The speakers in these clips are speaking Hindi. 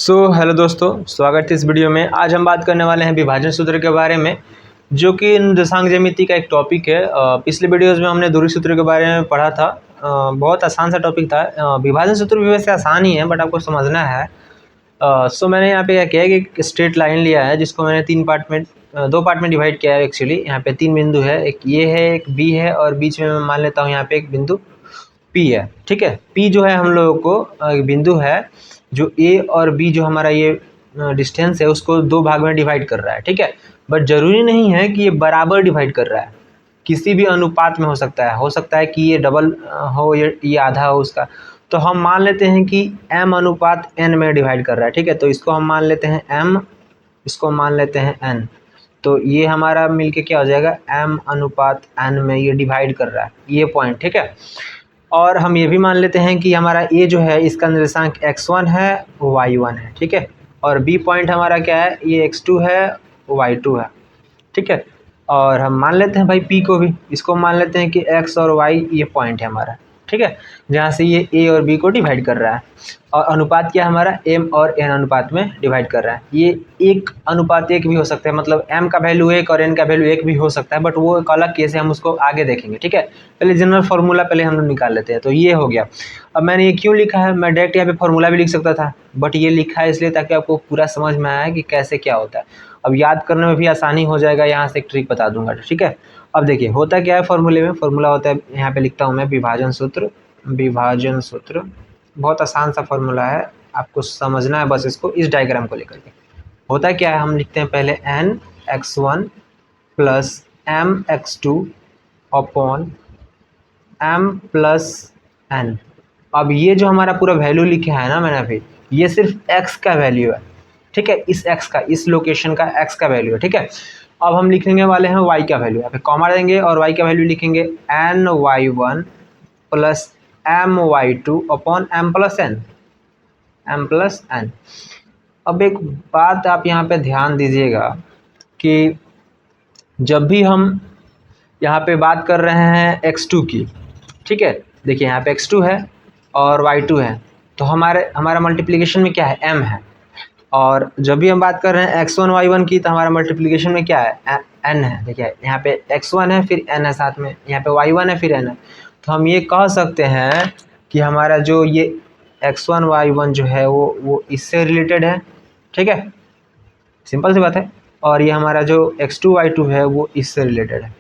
हेलो दोस्तों, स्वागत है इस वीडियो में। आज हम बात करने वाले हैं विभाजन सूत्र के बारे में, जो कि निर्देशांक ज्यामिति का एक टॉपिक है। पिछले वीडियोस में हमने दूरी सूत्र के बारे में पढ़ा था। बहुत आसान सा टॉपिक था। विभाजन सूत्र भी वैसे आसान ही है, बट आपको समझना है। मैंने यहाँ पे क्या किया है कि एक स्ट्रेट लाइन लिया है, जिसको मैंने दो पार्ट में डिवाइड किया है। एक्चुअली यहाँ पे 3 बिंदु है, एक ये है, एक बी है, और बीच में मैं मान लेता हूँ यहाँ पे एक बिंदु पी है। ठीक है, पी जो है हम लोगों को एक बिंदु है जो ए और बी जो हमारा ये डिस्टेंस है उसको 2 भाग में डिवाइड कर रहा है। ठीक है, बट ज़रूरी नहीं है कि ये बराबर डिवाइड कर रहा है, किसी भी अनुपात में हो सकता है कि ये डबल हो, ये आधा हो उसका। तो हम मान लेते हैं कि m अनुपात n में डिवाइड कर रहा है। ठीक है, तो इसको हम मान लेते हैं m, इसको मान लेते हैं n। तो ये हमारा मिलके क्या हो जाएगा, m अनुपात n में ये डिवाइड कर रहा है ये पॉइंट। ठीक है, और हम ये भी मान लेते हैं कि हमारा ए जो है इसका निर्देशांक x1 है, y1 है। ठीक है, और बी पॉइंट हमारा क्या है, ये x2 है, y2 है। ठीक है, और हम मान लेते हैं भाई पी को भी, इसको मान लेते हैं कि x और y ये पॉइंट है हमारा। ठीक है, जहाँ से ये a और b को डिवाइड कर रहा है, और अनुपात क्या हमारा m और n अनुपात में डिवाइड कर रहा है। ये 1:1 भी हो सकता है, मतलब m का वैल्यू 1 और n का वैल्यू 1 भी हो सकता है, बट वो एक अलग केस है, हम उसको आगे देखेंगे। ठीक है, पहले जनरल फार्मूला पहले हम लोग निकाल लेते हैं। तो ये हो गया। अब मैंने ये क्यों लिखा है, मैं डायरेक्ट यहाँ पे फार्मूला भी लिख सकता था, बट ये लिखा है इसलिए ताकि आपको पूरा समझ में आए कि कैसे क्या होता है। अब याद करने में भी आसानी हो जाएगा, यहाँ से एक ट्रिक बता दूंगा। ठीक है, अब देखिए होता क्या है फार्मूले में, फार्मूला होता है, यहाँ पे लिखता हूँ मैं विभाजन सूत्र। विभाजन सूत्र बहुत आसान सा फार्मूला है, आपको समझना है बस इसको, इस डायग्राम को लेकर के। होता क्या है, हम लिखते हैं पहले n(x1) plus m(x2) upon m+n। अब ये जो हमारा पूरा वैल्यू लिखा है ना मैंने अभी, ये सिर्फ x का वैल्यू है। ठीक है, इस x का, इस लोकेशन का x का वैल्यू है। ठीक है, अब हम लिखने वाले हैं y का वैल्यू, यहाँ पे कॉमा देंगे और y का वैल्यू लिखेंगे ny1 plus my2 upon m+n। अब एक बात आप यहाँ पे ध्यान दीजिएगा कि जब भी हम यहाँ पे बात कर रहे हैं x2 की, ठीक है, देखिए यहाँ पे x2 है और y2 है, तो हमारा मल्टीप्लिकेशन में क्या है, m है। और जब भी हम बात कर रहे हैं x1 y1 की, तो हमारा मल्टीप्लिकेशन में क्या है, n है। देखिए यहाँ पे x1 है, फिर n है साथ में, यहाँ पे y1 है, फिर n है। तो हम ये कह सकते हैं कि हमारा जो ये x1 y1 जो है वो इससे रिलेटेड है। ठीक है, सिंपल सी बात है। और ये हमारा जो x2 y2 है वो इससे रिलेटेड है।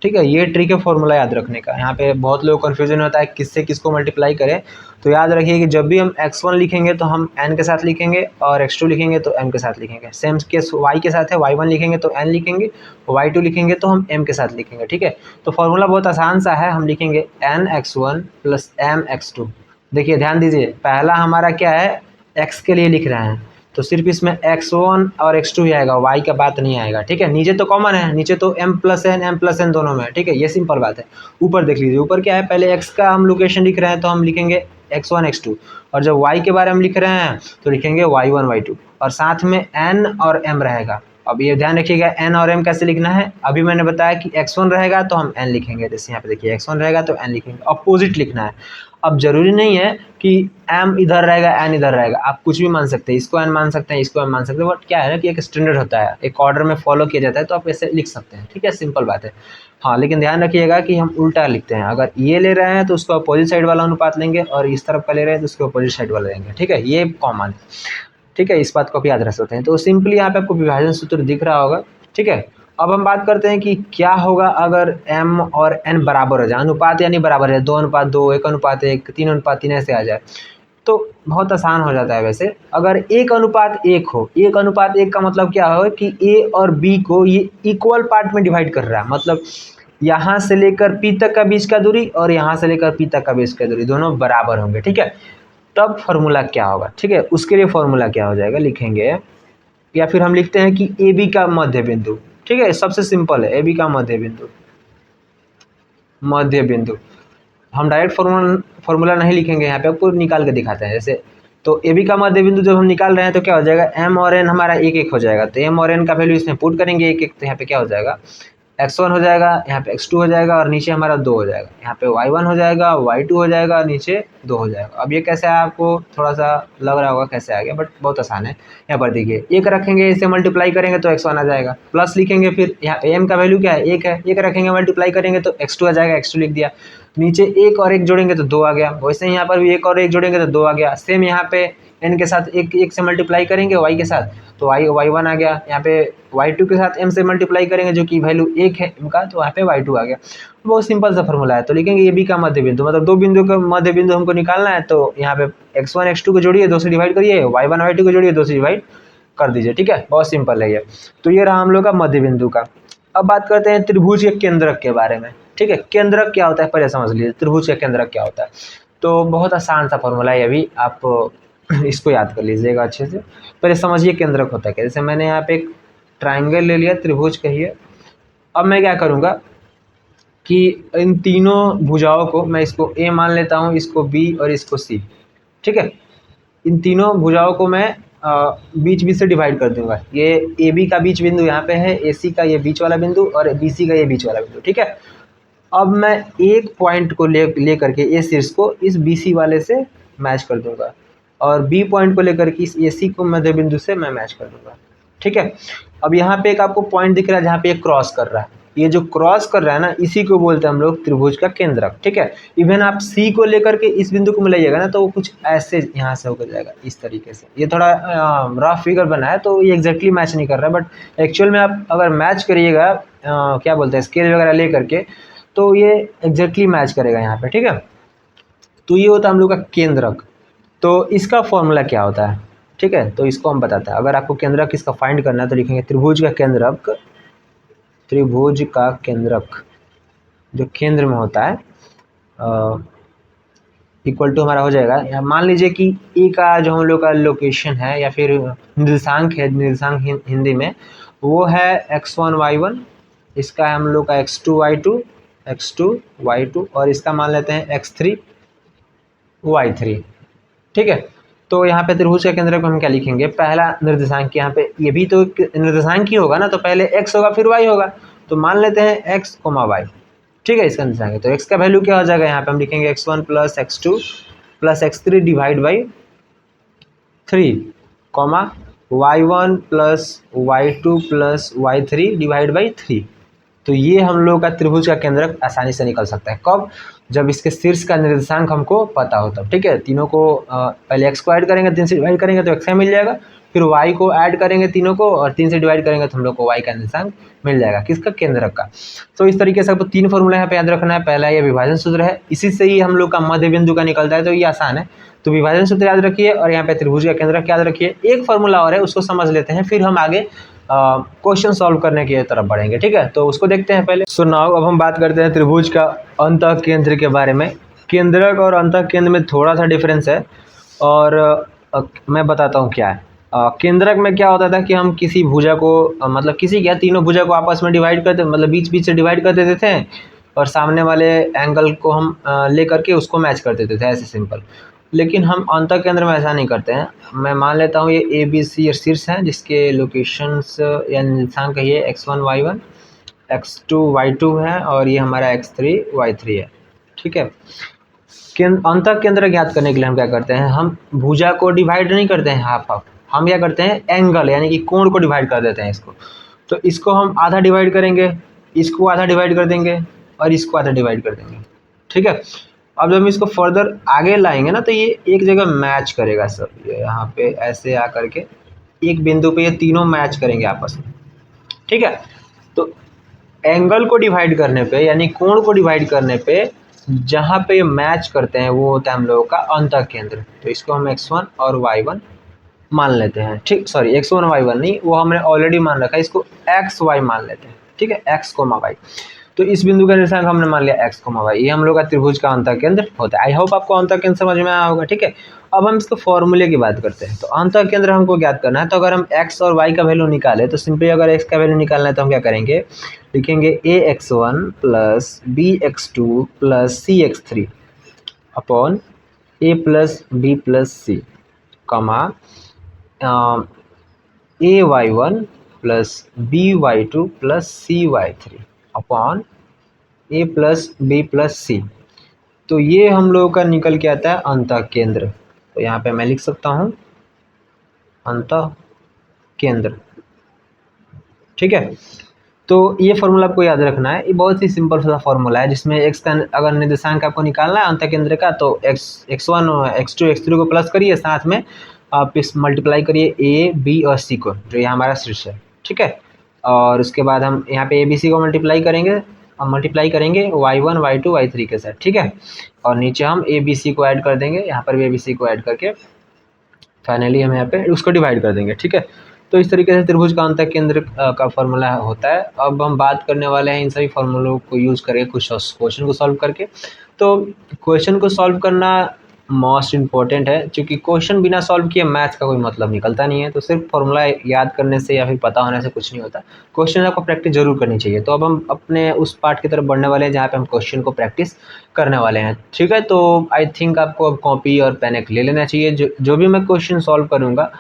ठीक है, ये ट्रिक है फॉर्मूला याद रखने का। यहाँ पे बहुत लोग कन्फ्यूजन होता है किससे किसको मल्टीप्लाई करें, तो याद रखिए कि जब भी हम x1 लिखेंगे तो हम n के साथ लिखेंगे, और x2 लिखेंगे तो m के साथ लिखेंगे। सेम केस y के साथ है, y1 लिखेंगे तो n लिखेंगे, y2 लिखेंगे तो हम m के साथ लिखेंगे। ठीक है, तो फॉर्मूला बहुत आसान सा है, हम लिखेंगे n(x1) प्लस m(x2). देखिए ध्यान दीजिए, पहला हमारा क्या है, x के लिए लिख रहे हैं, तो सिर्फ इसमें x1 और x2 ही आएगा, y का बात नहीं आएगा। ठीक है, नीचे तो कॉमन है, नीचे तो m+n दोनों में है। ठीक है, ये सिंपल बात है। ऊपर देख लीजिए, ऊपर क्या है, पहले x का हम लोकेशन लिख रहे हैं तो हम लिखेंगे x1 x2, और जब y के बारे में लिख रहे हैं तो लिखेंगे y1 y2, और साथ में n और m रहेगा। अब ये ध्यान रखिएगा n और m कैसे लिखना है, अभी मैंने बताया कि x1 रहेगा तो हम n लिखेंगे, जैसे यहाँ पे देखिए x1 रहेगा तो n लिखेंगे, अपोजिट लिखना है। अब जरूरी नहीं है कि m इधर रहेगा n इधर रहेगा, आप कुछ भी मान सकते हैं, इसको n मान सकते हैं, इसको m मान सकते हैं, बट क्या है ना कि एक स्टैंडर्ड होता है, एक ऑर्डर में फॉलो किया जाता है, तो आप ऐसे लिख सकते हैं। ठीक है, सिंपल बात है। हाँ, लेकिन ध्यान रखिएगा कि हम उल्टा लिखते हैं, अगर ये ले रहे हैं तो उसको अपोजिट साइड वाला अनुपात लेंगे, और इस तरफ का ले रहे हैं तो उसको अपोजिट साइड वाला लेंगे। ठीक है, ये कॉमन है। ठीक है, इस बात को आप याद रख सकते हैं। तो सिंपली यहाँ पे आपको विभाजन सूत्र दिख रहा होगा। ठीक है, अब हम बात करते हैं कि क्या होगा अगर m और n बराबर हो जाए, अनुपात यानी बराबर है, 2:2, 1:1, 3:3 ऐसे आ जाए, तो बहुत आसान हो जाता है। वैसे अगर 1:1 हो, 1:1 का मतलब क्या हो कि a और b को ये इक्वल पार्ट में डिवाइड कर रहा है, मतलब यहाँ से लेकर p तक का बीच का दूरी और यहाँ से लेकर p तक का बीच का दूरी दोनों बराबर होंगे। ठीक है, तब फॉर्मूला क्या होगा, ठीक है, उसके लिए फॉर्मूला क्या हो जाएगा, लिखेंगे, या फिर हम लिखते हैं कि ए बी का मध्य बिंदु। ठीक है, सबसे सिंपल है, ए बी का मध्य बिंदु। हम डायरेक्ट फॉर्मूला नहीं लिखेंगे, यहाँ पे आपको निकाल के दिखाते हैं। जैसे तो ए बी का मध्य बिंदु जब हम निकाल रहे हैं तो क्या हो जाएगा, m और n हमारा 1:1 हो जाएगा, तो m और n का वैल्यू इसमें पुट करेंगे 1:1, तो यहाँ पे क्या हो जाएगा, x1 हो जाएगा, यहाँ पे x2 हो जाएगा और नीचे हमारा 2 हो जाएगा। यहाँ पे y1 हो जाएगा, y2 हो जाएगा, नीचे 2 हो जाएगा। अब ये कैसे है आपको थोड़ा सा लग रहा होगा कैसे आ गया, बट बहुत आसान है। यहाँ पर देखिए एक रखेंगे, इसे मल्टीप्लाई करेंगे तो x1 आ जाएगा, प्लस लिखेंगे, फिर यहाँ m का वैल्यू क्या है, एक है, एक रखेंगे मल्टीप्लाई करेंगे तो x2 आ जाएगा, x2 लिख दिया। नीचे एक और एक जोड़ेंगे तो 2 आ गया, वैसे ही यहाँ पर भी एक और एक जोड़ेंगे तो 2 आ गया। सेम यहाँ पे n के साथ एक से मल्टीप्लाई करेंगे y के साथ तो y1 आ गया। यहाँ पे y2 के साथ m से मल्टीप्लाई करेंगे जो कि वैल्यू 1 है m का, तो यहाँ पे y2 आ गया। बहुत सिंपल सा फॉर्मूला है। तो लिखेंगे ए बी का मध्य बिंदु, मतलब दो बिंदु का मध्य बिंदु हमको निकालना है। तो यहाँ पे x1 x2 को जोड़िए, 2 से डिवाइड करिए, y1 y2 को जोड़िए, 2 से डिवाइड कर दीजिए। ठीक है, बहुत सिंपल है ये। तो ये रहा हम लोग का मध्य बिंदु का। अब बात करते हैं त्रिभुज के केंद्रक के बारे में। ठीक है, केंद्रक क्या होता है पहले समझ लीजिए, त्रिभुज का केंद्रक क्या होता है। तो बहुत आसान सा फॉर्मूला है, अभी आप इसको याद कर लीजिएगा अच्छे से। पहले समझिए केंद्रक होता है क्या। जैसे मैंने यहाँ पे एक ट्राइंगल ले लिया, त्रिभुज कहिए। अब मैं क्या करूँगा कि इन तीनों भुजाओं को मैं इसको ए मान लेता हूँ, इसको बी और इसको सी। ठीक है, इन तीनों भुजाओं को मैं बीच बीच से डिवाइड कर दूंगा। ये ए बी का बीच बिंदु यहाँ पे है, ए सी का ये बीच वाला बिंदु और बी सी का ये बीच वाला बिंदु। ठीक है, अब मैं एक पॉइंट को ले करके ए शीर्ष को इस बी सी वाले से मैच कर दूंगा और बी पॉइंट को लेकर के इस ए सी को मध्य बिंदु से मैं मैच कर दूंगा। ठीक है, अब यहाँ पे एक आपको पॉइंट दिख रहा है जहाँ पे एक क्रॉस कर रहा है, ये जो क्रॉस कर रहा है ना, इसी को बोलते हैं हम लोग त्रिभुज का केंद्रक। ठीक है, इवन आप सी को लेकर के इस बिंदु को मिलाइएगा ना तो वो कुछ ऐसे यहाँ से होकर जाएगा इस तरीके से। ये थोड़ा रफ फिगर बना है तो ये एग्जैक्टली मैच नहीं कर रहा है, बट एक्चुअल में आप अगर मैच करिएगा क्या बोलते हैं स्केल वगैरह ले करके, तो ये एग्जैक्टली मैच करेगा यहाँ पे। ठीक है, तो ये होता है हम लोग का केंद्रक। तो इसका फॉर्मूला क्या होता है, ठीक है, तो इसको हम बताते हैं। अगर आपको केंद्रक इसका फाइंड करना है तो लिखेंगे त्रिभुज का केंद्रक, त्रिभुज का केंद्रक जो केंद्र में होता है इक्वल टू हमारा हो जाएगा। यहाँ मान लीजिए कि ए का जो हम लोग का लोकेशन है या फिर निर्देशांक है, निर्देशांक हिंदी में वो है x1 y1, इसका है हम लोग का x2 y2 और इसका मान लेते हैं x3 y3। ठीक है, तो यहाँ पे त्रिभुज के केंद्र को हम क्या लिखेंगे, पहला निर्देशांक यहाँ पे ये भी तो निर्देशांक ही होगा ना, तो पहले x होगा फिर y होगा, तो मान लेते हैं x, y। ठीक है, इसका निर्देशांक तो x का वैल्यू क्या हो जाएगा, यहाँ पे हम लिखेंगे x1 plus x2 plus x3 divide by 3 comma y1 plus y2 plus y3 divide by 3। तो ये हम लोग का त्रिभुज का केंद्रक आसानी से निकल सकता है। कब, जब इसके शीर्ष का निर्देशांक हमको पता हो तब। ठीक है, तीनों को पहले x को ऐड करेंगे, 3 से डिवाइड करेंगे तो x मिल जाएगा, फिर y को ऐड करेंगे तीनों को और 3 से डिवाइड करेंगे तो हम लोग को y का निर्देशांक मिल जाएगा, किसका, केंद्रक का। तो इस तरीके से आपको 3 फॉर्मूला यहाँ पे याद रखना है। पहला ये विभाजन सूत्र है, इसी से ही हम लोग का मध्य बिंदु का निकलता है, तो ये आसान है। तो विभाजन सूत्र याद रखिए और यहाँ पे त्रिभुज का केंद्रक याद रखिए। एक फॉर्मूला और है, उसको समझ लेते हैं, फिर हम आगे क्वेश्चन सॉल्व करने की तरफ बढ़ेंगे। ठीक है, तो उसको देखते हैं पहले। सो नाउ अब हम बात करते हैं त्रिभुज का अंतः केंद्र के बारे में। केंद्रक और अंतः केंद्र में थोड़ा सा डिफरेंस है और मैं बताता हूँ क्या है। केंद्रक में क्या होता था कि हम किसी भुजा को मतलब किसी क्या तीनों भुजा को आपस में डिवाइड करते, मतलब बीच बीच से डिवाइड कर देते थे और सामने वाले एंगल को हम ले करके उसको मैच कर देते थे, ऐसे सिंपल। लेकिन हम अंतः केंद्र में ऐसा नहीं करते हैं। मैं मान लेता हूँ ये ए बी सी शीर्ष हैं जिसके लोकेशंस या निर्देशांक कहिए x1 y1 x2 y2 है और ये हमारा x3 y3 है। ठीक है, अंतः केंद्र ज्ञात करने के लिए हम क्या करते हैं, हम भुजा को डिवाइड नहीं करते हैं हाफ हाफ, हम क्या करते हैं एंगल यानी कि कोण को डिवाइड कर देते हैं इसको। तो इसको हम आधा डिवाइड करेंगे, इसको आधा डिवाइड कर देंगे और इसको आधा डिवाइड कर देंगे। ठीक है, अब जब हम इसको फर्दर आगे लाएंगे ना तो ये एक जगह मैच करेगा सब, ये यहाँ पे ऐसे आ करके एक बिंदु पे ये तीनों मैच करेंगे आपस में। ठीक है, तो एंगल को डिवाइड करने पे यानी कोण को डिवाइड करने पे जहाँ पे मैच करते हैं वो होता है हम लोगों का अंतः केंद्र। तो इसको हम x1 और y1 मान लेते हैं। ठीक, सॉरी x1 y1 नहीं, वो हमने ऑलरेडी मान रखा है, इसको xy मान लेते हैं। ठीक है, x, y। तो इस बिंदु का निर्देशांक हमने मान लिया x, y, ये हम लोग का त्रिभुज का अंतः केंद्र होता है। आई होप आपको अंतः केंद्र समझ में आया होगा। ठीक है, अब हम इसको फॉर्मूले की बात करते हैं। तो अंतः केंद्र हमको ज्ञात करना है, तो अगर हम x और y का वैल्यू निकालें तो सिंपली अगर x का वैल्यू निकालना है तो हम क्या करेंगे, लिखेंगे ax1 plus bx2 plus cx3 upon a plus b plus c comma ay1 plus by2 plus cy3 upon a plus b plus c. तो ये हम लोगों का निकल के आता है अंतः केंद्र। तो यहाँ पे मैं लिख सकता हूँ अंतः केंद्र। ठीक है, तो ये फॉर्मूला आपको याद रखना है। ये बहुत ही सिंपल सा फॉर्मूला है जिसमें एक्स का अगर निर्देशांक आपको निकालना है अंतः केंद्र का, तो x1 x2 x3 को प्लस करिए, साथ में आप इस मल्टीप्लाई करिए ए बी और सी को, जो ये हमारा शीर्ष है। ठीक है, और उसके बाद हम यहाँ पे ए बी सी को मल्टीप्लाई करेंगे y1 y2 y3 के साथ। ठीक है, और नीचे हम ए बी सी को ऐड कर देंगे, यहाँ पर भी ए बी सी को ऐड करके फाइनली हम यहाँ पे उसको डिवाइड कर देंगे। ठीक है, तो इस तरीके से त्रिभुज का अंतः केंद्र का फॉर्मूला होता है। अब हम बात करने वाले हैं इन सभी फॉर्मूलों को यूज़ करके कुछ क्वेश्चन को सॉल्व करके। तो क्वेश्चन को सॉल्व करना मोस्ट इम्पॉर्टेंट है, क्योंकि क्वेश्चन बिना सॉल्व किए मैथ्स का कोई मतलब निकलता नहीं है। तो सिर्फ फॉर्मूला याद करने से या फिर पता होने से कुछ नहीं होता, क्वेश्चन आपको प्रैक्टिस जरूर करनी चाहिए। तो अब हम अपने उस पार्ट की तरफ बढ़ने वाले हैं जहाँ पे हम क्वेश्चन को प्रैक्टिस करने वाले हैं। ठीक है, तो आई थिंक आपको अब कॉपी और पेन एक ले लेना चाहिए। जो भी मैं क्वेश्चन सॉल्व करूँगा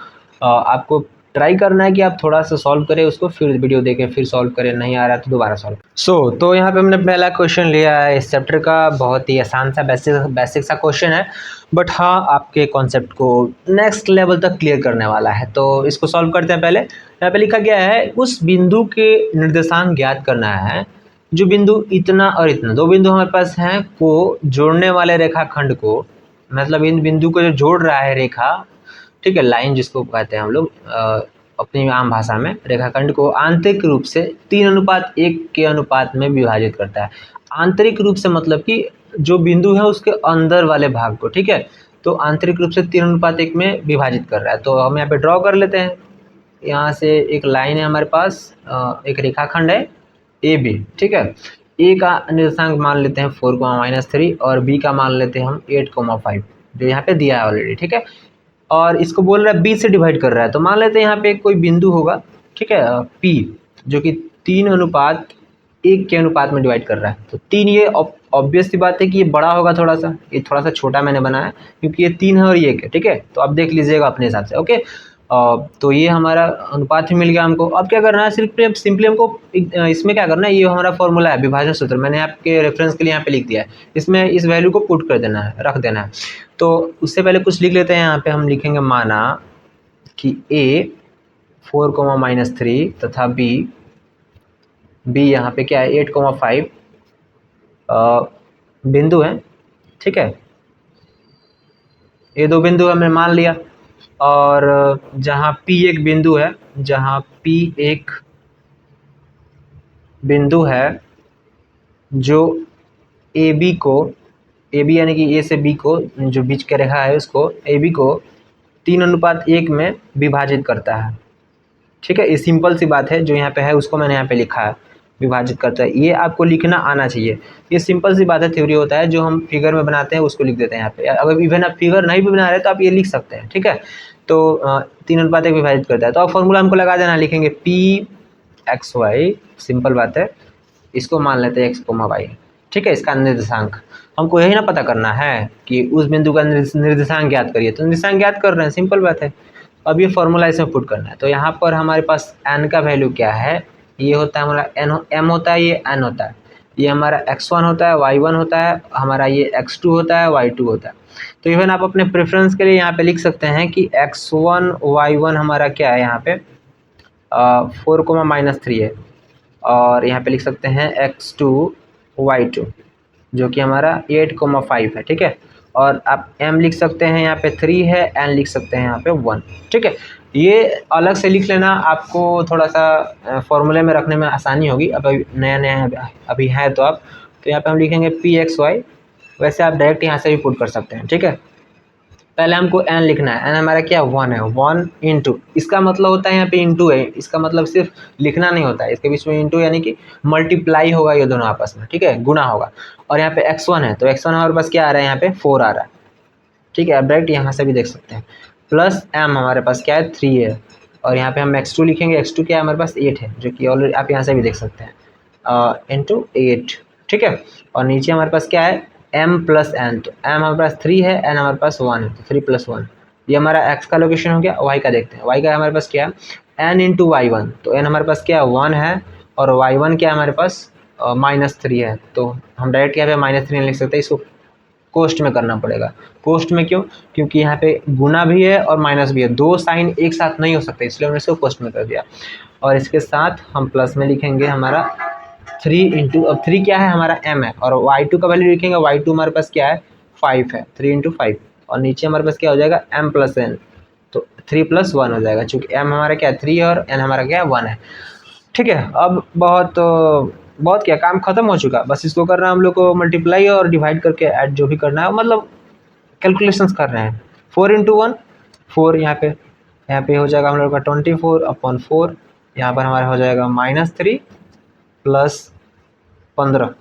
आपको ट्राई करना है कि आप थोड़ा सा सॉल्व करें उसको, फिर वीडियो देखें, फिर सॉल्व करें, नहीं आ रहा तो दोबारा सॉल्व। तो यहाँ पे हमने पहला क्वेश्चन लिया है इस चैप्टर का। बहुत ही आसान सा बेसिक सा क्वेश्चन है, बट हाँ आपके कॉन्सेप्ट को नेक्स्ट लेवल तक क्लियर करने वाला है। तो इसको सॉल्व करते हैं। पहले यहाँ पे लिखा गया है उस बिंदु के निर्देशांक ज्ञात करना है जो बिंदु इतना और इतना, दो बिंदु हमारे पास हैं, को जोड़ने वाले रेखाखंड को, मतलब इन बिंदु को जो जोड़ रहा है रेखा, ठीक है, लाइन जिसको कहते हैं हम लोग अपनी आम भाषा में, रेखाखंड को आंतरिक रूप से 3:1 के अनुपात में विभाजित करता है। आंतरिक रूप से मतलब कि जो बिंदु है उसके अंदर वाले भाग को। ठीक है, तो आंतरिक रूप से 3:1 में विभाजित कर रहा है। तो हम यहाँ पे ड्रॉ कर लेते हैं। यहाँ से एक लाइन है हमारे पास, एक रेखाखंड है ए बी। ठीक है, ए का निर्देशांक मान लेते हैं 4, और बी का मान लेते हैं हम 8, 5, जो यहाँ पे दिया है ऑलरेडी। ठीक है, और इसको बोल रहा है बी से डिवाइड कर रहा है, तो मान लेते हैं यहाँ पे कोई बिंदु होगा। ठीक है, पी, जो कि 3:1 के अनुपात में डिवाइड कर रहा है। तो 3, ये ऑब्वियस सी बात है कि ये बड़ा होगा थोड़ा सा, ये थोड़ा सा छोटा मैंने बनाया क्योंकि ये 3 है और ये 1 है। ठीक है, तो आप देख लीजिएगा अपने हिसाब से। ओके, तो ये हमारा अनुपात ही मिल गया हमको। अब क्या करना है, सिंपली हमको इसमें क्या करना है, ये हमारा फॉर्मूला है विभाजन सूत्र, मैंने आपके रेफरेंस के लिए यहाँ पे लिख दिया है। इसमें इस वैल्यू को पुट कर देना है, रख देना है। तो उससे पहले कुछ लिख लेते हैं। यहाँ पे हम लिखेंगे माना कि ए 4, तथा बी यहाँ पे क्या है 8, 5 बिंदु है। ठीक है, ये दो बिंदु हमने मान लिया, और जहाँ P एक बिंदु है, जहाँ P एक बिंदु है जो AB को, AB यानी कि A से B को, जो बीच का रेखा है उसको, AB को 3:1 में विभाजित करता है। ठीक है, ये सिंपल सी बात है, जो यहाँ पे है उसको मैंने यहाँ पे लिखा है, विभाजित करता है। ये आपको लिखना आना चाहिए। ये सिंपल सी बात है, थ्योरी होता है, जो हम फिगर में बनाते हैं उसको लिख देते हैं यहाँ पे। अगर इवन आप फिगर नहीं भी बना रहे तो आप ये लिख सकते हैं। ठीक है, तो 3:1 विभाजित करता है। तो अब फॉर्मूला हमको लगा देना, लिखेंगे P(x, y), सिंपल बात है, इसको मान लेते हैं x, y। ठीक है, इसका निर्देशांक हमको यही ना पता करना है कि उस बिंदु का निर्देशांक ज्ञात करिए। तो निर्देशांक ज्ञात कर रहे हैं, सिंपल बात है। अब ये फॉर्मूला इसमें पुट करना है। तो यहाँ पर हमारे पास n का वैल्यू क्या है, ये होता है हमारा m होता है, ये n होता है, ये हमारा x1 होता है, y1 होता है, हमारा ये x2 होता है, y2 होता है। तो इवन आप अपने प्रेफरेंस के लिए यहाँ पे लिख सकते हैं कि x1 y1 हमारा क्या है, यहाँ पे 4, है, और यहाँ पे लिख सकते हैं x2 y2 जो कि हमारा 8, 5 है। ठीक है, और आप m लिख सकते हैं, यहाँ पे 3 है, n लिख सकते हैं यहाँ पे 1। ठीक है, ये अलग से लिख लेना, आपको थोड़ा सा फॉर्मूले में रखने में आसानी होगी। अब नया नया अभी है तो आप, तो यहाँ पे हम लिखेंगे P(x, y), वैसे आप डायरेक्ट यहाँ से भी पुट कर सकते हैं। ठीक है, पहले हमको n लिखना है। n हमारा क्या 1 है, 1 इंटू, इसका मतलब होता है यहाँ पे इंटू है, इसका मतलब सिर्फ लिखना नहीं होता है, इसके बीच में इंटू यानी कि मल्टीप्लाई होगा ये दोनों आपस में। ठीक है, गुना होगा। और यहाँ पे x1 है, तो x1 हमारे पास क्या आ रहा है, यहाँ पे 4 आ रहा है। ठीक है, आप डायरेक्ट यहाँ से भी देख सकते हैं। प्लस m हमारे पास क्या है 3 है, और यहाँ पे हम x2 लिखेंगे, x2 क्या है हमारे पास 8 है, जो कि ऑलरेडी आप यहाँ से भी देख सकते हैं, इंटू 8। ठीक है, और नीचे हमारे पास क्या है m प्लस n, तो m हमारे पास 3 है, n हमारे पास 1 है, तो 3+1, ये हमारा x का लोकेशन हो गया। y का देखते हैं, y का हमारे पास क्या है n इंटू y1, तो n हमारे पास क्या है 1 है, और y1 क्या है हमारे पास -3 है, तो हम डायरेक्ट यहाँ पे -3 नहीं लिख सकते, इसको कोष्ट में करना पड़ेगा। कोष्ट में क्यों? क्योंकि यहाँ पे गुना भी है और माइनस भी है, दो साइन एक साथ नहीं हो सकते, इसलिए हमने इसको कोष्ट में कर दिया। और इसके साथ हम प्लस में लिखेंगे हमारा 3 इंटू, अब 3 क्या है हमारा m है, और y2 का वैल्यू लिखेंगे, y2 हमारे पास क्या है 5 है, 3 इंटू 5, और नीचे हमारे पास क्या हो जाएगा m प्लस n, तो 3 प्लस 1 हो जाएगा, चूँकि m हमारा क्या है 3 और n हमारा क्या है 1 है। ठीक है, अब बहुत क्या काम खत्म हो चुका, बस इसको कर रहे हैं हम लोग को मल्टीप्लाई और डिवाइड करके ऐड जो भी करना है, मतलब कैलकुलेशंस कर रहे हैं। 4 इंटू 1 4, यहाँ पे हो जाएगा हम लोग का 24/4, यहाँ पर हमारा हो जाएगा -3 प्लस 15 है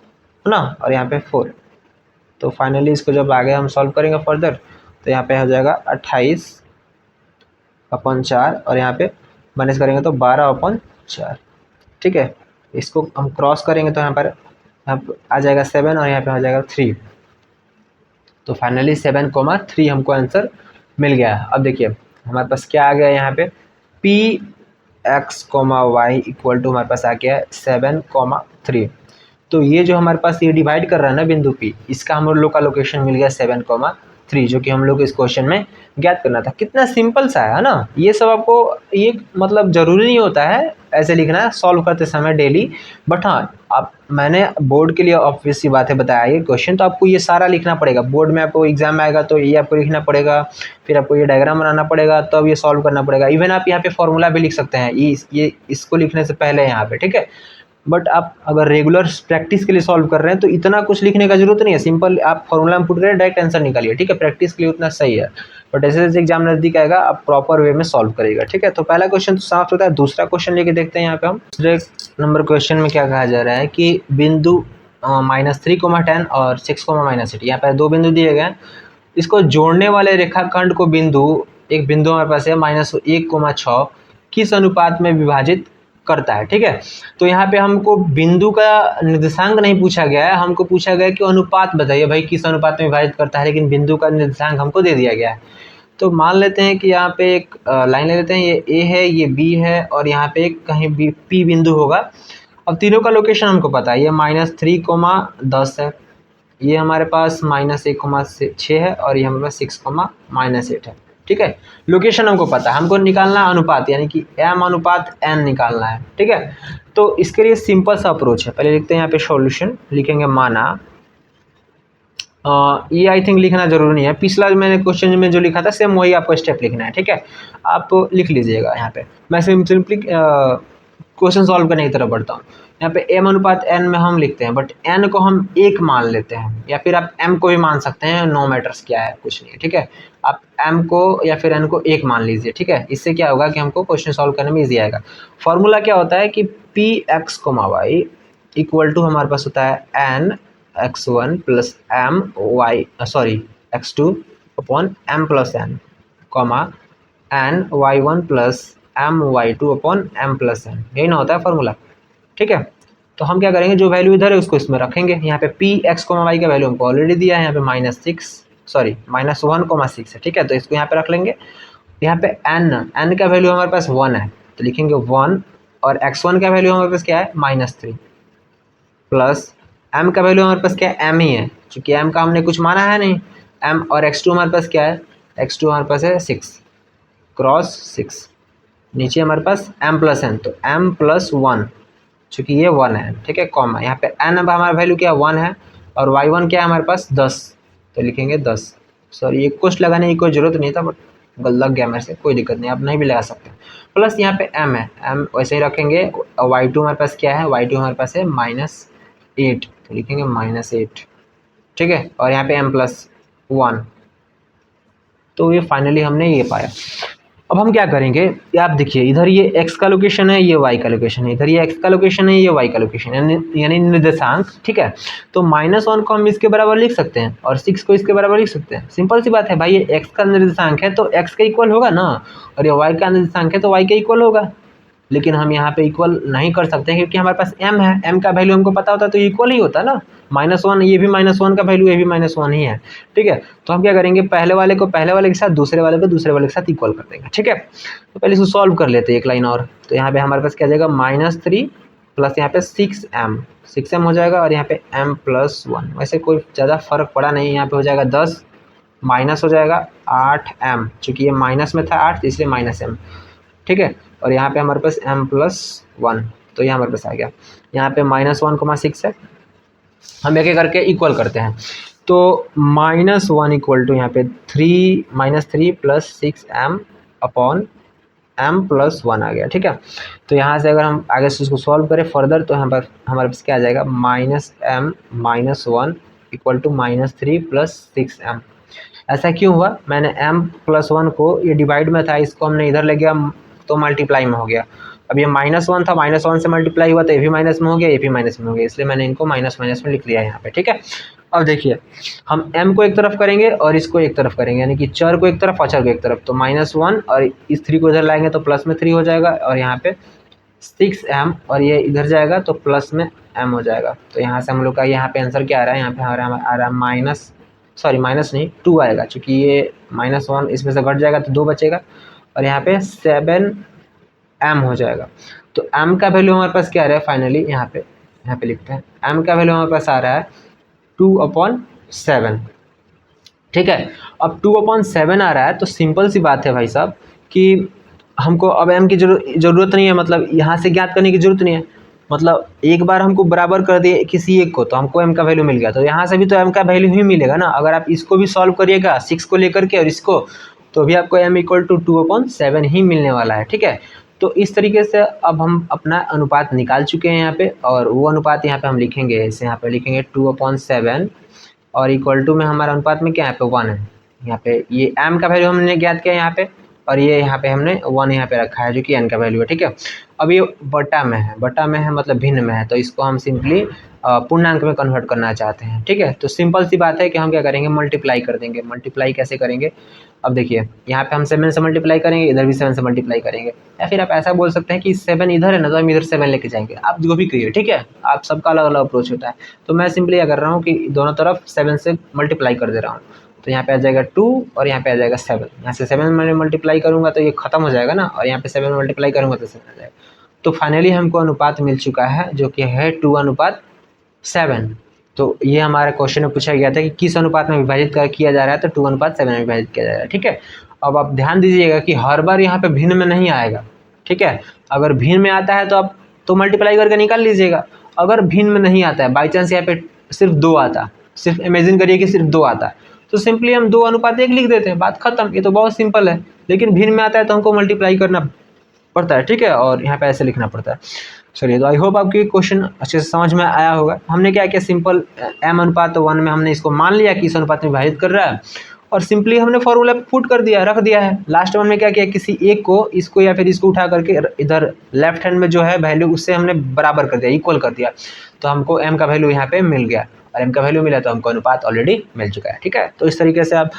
ना, और यहाँ पे 4। तो फाइनली इसको जब आगे हम सॉल्व करेंगे फर्दर, तो यहाँ पे हो जाएगा 28/4, और यहाँ पे माइनस करेंगे तो 12/4। ठीक है, इसको हम क्रॉस करेंगे तो यहाँ पर आ जाएगा 7, और यहाँ पे हो जाएगा 3। तो फाइनली 7,3 हमको आंसर मिल गया। अब देखिए हमारे पास क्या आ गया, यहाँ पे px, y इक्वल टू हमारे पास आ गया 7,3। तो ये जो हमारे पास ये डिवाइड कर रहा है ना बिंदु P, इसका हम लोग का लोकेशन मिल गया 7,3, जो कि हम लोग इस क्वेश्चन में ज्ञात करना था। कितना सिंपल सा है ना, ये सब आपको ये मतलब ज़रूरी नहीं होता है ऐसे लिखना है सॉल्व करते समय डेली, बट हाँ आप मैंने बोर्ड के लिए ऑब्वियस सी बात है बताया ये क्वेश्चन, तो आपको ये सारा लिखना पड़ेगा। बोर्ड में आपको एग्जाम में आएगा तो ये आपको लिखना पड़ेगा, फिर आपको ये डायग्राम बनाना पड़ेगा, तब तो ये सॉल्व करना पड़ेगा। इवन आप यहाँ पे फॉर्मूला भी लिख सकते हैं ये इसको लिखने से पहले यहाँ पे, ठीक है। बट आप अगर रेगुलर प्रैक्टिस के लिए सॉल्व कर रहे हैं तो इतना कुछ लिखने का जरूरत नहीं है, सिंपल आप फॉर्मूला में पुट करें डायरेक्ट आंसर निकालिए, ठीक है। प्रैक्टिस के लिए उतना सही है, बट जैसे जैसे एग्जाम नज़दीक आएगा आप प्रॉपर वे में सॉल्व करेगा, ठीक है। तो पहला क्वेश्चन तो साफ होता है। दूसरा क्वेश्चन लेके देखते हैं। यहाँ पे हम दूसरे नंबर क्वेश्चन में क्या कहा जा रहा है कि बिंदु -3,10 और 6,-8, यहाँ पर दो बिंदु दिए गए हैं, इसको जोड़ने वाले रेखाखंड को एक बिंदु हमारे पास है -1,6 किस अनुपात में विभाजित करता है, ठीक है। तो यहाँ पे हमको बिंदु का निर्देशांक नहीं पूछा गया है, हमको पूछा गया है कि अनुपात बताइए भाई किस अनुपात में विभाजित करता है, लेकिन बिंदु का निर्देशांक हमको दे दिया गया है। तो मान लेते हैं कि यहाँ पे एक लाइन ले लेते हैं, ये ए है, ये बी है, और यहाँ पे एक कहीं भी पी बिंदु होगा। अब तीनों का लोकेशन हमको पता है, ये -3,10 है, ये हमारे पास -1,6 है, और ये हमारे पास 6,-8 है, ठीक है। लोकेशन हमको पता है, हमको निकालना अनुपात, यानी कि m अनुपात n निकालना है, ठीक है। तो इसके लिए सिंपल सा अप्रोच है। पहले लिखते हैं यहाँ पे सॉल्यूशन, लिखेंगे माना, ये आई थिंक लिखना जरूरी नहीं है, पिछला मैंने क्वेश्चन में जो लिखा था सेम वही आपको स्टेप लिखना है, ठीक है। आप लिख लीजिएगा यहाँ पे, मैं सिंपली क्वेश्चन सॉल्व करने की तरफ बढ़ता हूँ। यहाँ पे m अनुपात n में हम लिखते हैं, बट n को हम 1 मान लेते हैं, या फिर आप m को भी मान सकते हैं, नो मैटर्स क्या है, कुछ नहीं है, ठीक है। आप m को या फिर n को 1 मान लीजिए, ठीक है। इससे क्या होगा कि हमको क्वेश्चन सॉल्व करने में ईजी आएगा। फॉर्मूला क्या होता है कि px, y इक्वल टू हमारे पास होता है n(x1) plus x2 upon m plus n, n(y1) plus my2 upon m plus n, यही ना होता है फॉर्मूला, ठीक है। तो हम क्या करेंगे, जो वैल्यू इधर है उसको इसमें रखेंगे। यहाँ पे px, y का वैल्यू हमको ऑलरेडी दिया है, यहाँ पे -1,6 है, ठीक है। तो इसको यहाँ पे रख लेंगे। यहाँ पे n का वैल्यू हमारे पास 1 है, तो लिखेंगे 1, और x1 का वैल्यू हमारे पास क्या है -3, प्लस m का वैल्यू हमारे पास क्या है, m ही है, क्योंकि m का हमने कुछ माना है नहीं, m, और x2 हमारे पास क्या है, x2 हमारे पास है 6 क्रॉस 6, नीचे हमारे पास m प्लस n, तो m प्लस 1, चूँकि ये 1 है, ठीक है, कॉमा। यहाँ पे n हमारा वैल्यू क्या है 1 है, और y1 क्या है हमारे पास 10, तो लिखेंगे 10। सॉरी, ये कुछ लगाने की कोई ज़रूरत नहीं था, बट लग गया मेरे से, कोई दिक्कत नहीं, आप नहीं भी लगा सकते। प्लस यहाँ पे m है, m वैसे ही रखेंगे। y2 हमारे पास क्या है, y2 हमारे पास है -8, तो लिखेंगे -8, ठीक है, और यहाँ पे m प्लस 1। तो ये फाइनली हमने ये पाया। अब हम क्या करेंगे, आप देखिए इधर ये x का लोकेशन है, ये y का लोकेशन है, इधर ये x का लोकेशन है, ये y का लोकेशन है, यानी निर्देशांक, ठीक है। तो -1 को हम इसके बराबर लिख सकते हैं, और 6 को इसके बराबर लिख सकते हैं। सिंपल सी बात है भाई, ये x का निर्देशांक है तो x के इक्वल होगा ना, और ये y का निर्देशांक है तो y के इक्वल होगा। लेकिन हम यहाँ पे इक्वल नहीं कर सकते क्योंकि हमारे पास m है, m का वैल्यू हमको पता होता तो इक्वल ही होता ना। -1, ये भी -1 का वैल्यू, ये भी -1 ही है, ठीक है। तो हम क्या करेंगे, पहले वाले को पहले वाले के साथ, दूसरे वाले को दूसरे वाले के साथ इक्वल कर देंगे, ठीक है। तो पहले इसको सॉल्व कर लेते हैं एक लाइन और। तो यहाँ पे हमारे पास क्या आ जाएगा, -3 प्लस यहाँ पे 6m हो जाएगा और यहाँ पे m+1। वैसे कोई ज़्यादा फर्क पड़ा नहीं, यहाँ पे हो जाएगा 10 माइनस हो जाएगा 8m, चूँकि ये माइनस में था 8 इसलिए -m, ठीक है। और यहाँ पे हमारे पास m+1, तो ये हमारे पास आ गया। यहाँ पे -1,6 है, हम एक एक करके इक्वल करते हैं। तो -1 इक्वल टू यहाँ पे -3 + 6m अपॉन m+1 आ गया, ठीक है। तो यहाँ से अगर हम आगे से उसको सॉल्व करें फर्दर तो यहाँ पर हमारे पास क्या आ जाएगा, -m-1 इक्वल टू -3 + 6m। ऐसा क्यों हुआ, मैंने m+1 को, ये डिवाइड में था, इसको हमने इधर ले गया तो मल्टीप्लाई में हो गया। अब ये -1 था, -1 से मल्टीप्लाई हुआ तो ये भी माइनस में हो गया, ये भी माइनस में हो गया, इसलिए मैंने इनको माइनस माइनस में लिख लिया यहाँ पे, ठीक है। अब देखिए हम m को एक तरफ करेंगे और इसको एक तरफ करेंगे, यानी कि चर को एक तरफ अचर को एक तरफ, तो -1 और इस 3 को इधर लाएंगे तो प्लस में 3 हो जाएगा और यहाँ पे 6m और ये इधर जाएगा तो प्लस में m हो जाएगा। तो यहाँ से हम लोग का यहाँ पे आंसर क्या आ रहा है, यहाँ पे आ रहा है माइनस नहीं 2 आएगा, चूँकि ये -1 इसमें से घट जाएगा तो 2 बचेगा और यहाँ पे 7m हो जाएगा। तो m का वैल्यू हमारे पास क्या आ रहा है फाइनली, यहाँ पे लिखते हैं, m का वैल्यू हमारे पास आ रहा है 2/7, ठीक है। अब 2/7 आ रहा है तो सिंपल सी बात है भाई साहब कि हमको अब m की ज़रूरत नहीं है, मतलब यहाँ से ज्ञात करने की ज़रूरत नहीं है, मतलब एक बार हमको बराबर कर दिए किसी एक को तो हमको m का वैल्यू मिल गया, तो यहाँ से भी तो m का वैल्यू ही मिलेगा ना। अगर आप इसको भी सॉल्व करिएगा 6 को लेकर के और इसको, तो भी आपको m = 2/7 ही मिलने वाला है, ठीक है। तो इस तरीके से अब हम अपना अनुपात निकाल चुके हैं यहाँ पे, और वो अनुपात यहाँ पे हम लिखेंगे ऐसे, यहाँ पे लिखेंगे 2/7 और इक्वल टू में हमारा अनुपात में क्या है, यहाँ पे 1 है। यहाँ पे ये m का वैल्यू हमने ज्ञात किया यहाँ पे, और ये यहाँ पे हमने 1 यहाँ पे रखा है जो कि n का वैल्यू है, ठीक है। अब ये बटा में है मतलब भिन्न में है, तो इसको हम सिंपली पूर्णांक में कन्वर्ट करना चाहते हैं, ठीक है। तो सिंपल सी बात है कि हम क्या करेंगे, मल्टीप्लाई कर देंगे। मल्टीप्लाई कैसे करेंगे, अब देखिए यहाँ पे हम 7 से मल्टीप्लाई करेंगे, इधर भी 7 से मल्टीप्लाई करेंगे, या फिर आप ऐसा बोल सकते हैं कि 7 इधर है ना तो हम इधर 7 लेके जाएंगे, आप जो भी करिए, ठीक है। आप सबका अलग अलग अप्रोच होता है, तो मैं सिंपली क्या कर रहा हूँ कि दोनों तरफ 7 से मल्टीप्लाई कर दे रहा हूँ। तो यहाँ पे आ जाएगा 2 और यहाँ पे आ जाएगा 7, यहाँ से 7 में मल्टीप्लाई करूँगा तो ये खत्म हो जाएगा ना, और यहाँ पे 7 में मल्टीप्लाई करूँगा तो 7 आ जाएगा। तो फाइनली हमको अनुपात मिल चुका है जो कि है 2/7। तो ये हमारे क्वेश्चन में पूछा गया था कि किस अनुपात में विभाजित किया जा रहा है, तो 2/7 में विभाजित किया जा रहा है, ठीक है। अब आप ध्यान दीजिएगा कि हर बार यहाँ पे भिन्न में नहीं आएगा, ठीक है। अगर भिन्न में आता है तो आप तो मल्टीप्लाई करके निकाल लीजिएगा, अगर भिन्न में नहीं आता है, बाई चांस यहाँ पे सिर्फ 2 आता, सिर्फ इमेजिन करिए कि सिर्फ 2 आता है, तो सिंपली हम 2/1 लिख देते हैं, बात खत्म। ये तो बहुत सिंपल है, लेकिन भिन्न में आता है तो हमको मल्टीप्लाई करना पड़ता है, ठीक है, और यहाँ पे ऐसे लिखना पड़ता है। चलिए, तो आई होप आपके क्वेश्चन अच्छे से समझ में आया होगा। हमने क्या किया, सिंपल m/1 में हमने इसको मान लिया कि इस अनुपात में विभाजित कर रहा है, और सिंपली हमने फॉर्मूला पुट कर दिया, रख दिया है। लास्ट वन में क्या किया, किसी एक को, इसको या फिर इसको उठा करके इधर लेफ्ट हैंड में जो है वैल्यू, उससे हमने बराबर कर दिया, इक्वल कर दिया, तो हमको m का वैल्यू यहाँ पे मिल गया, और m का वैल्यू मिला तो हमको अनुपात ऑलरेडी मिल चुका है, ठीक है। तो इस तरीके से आप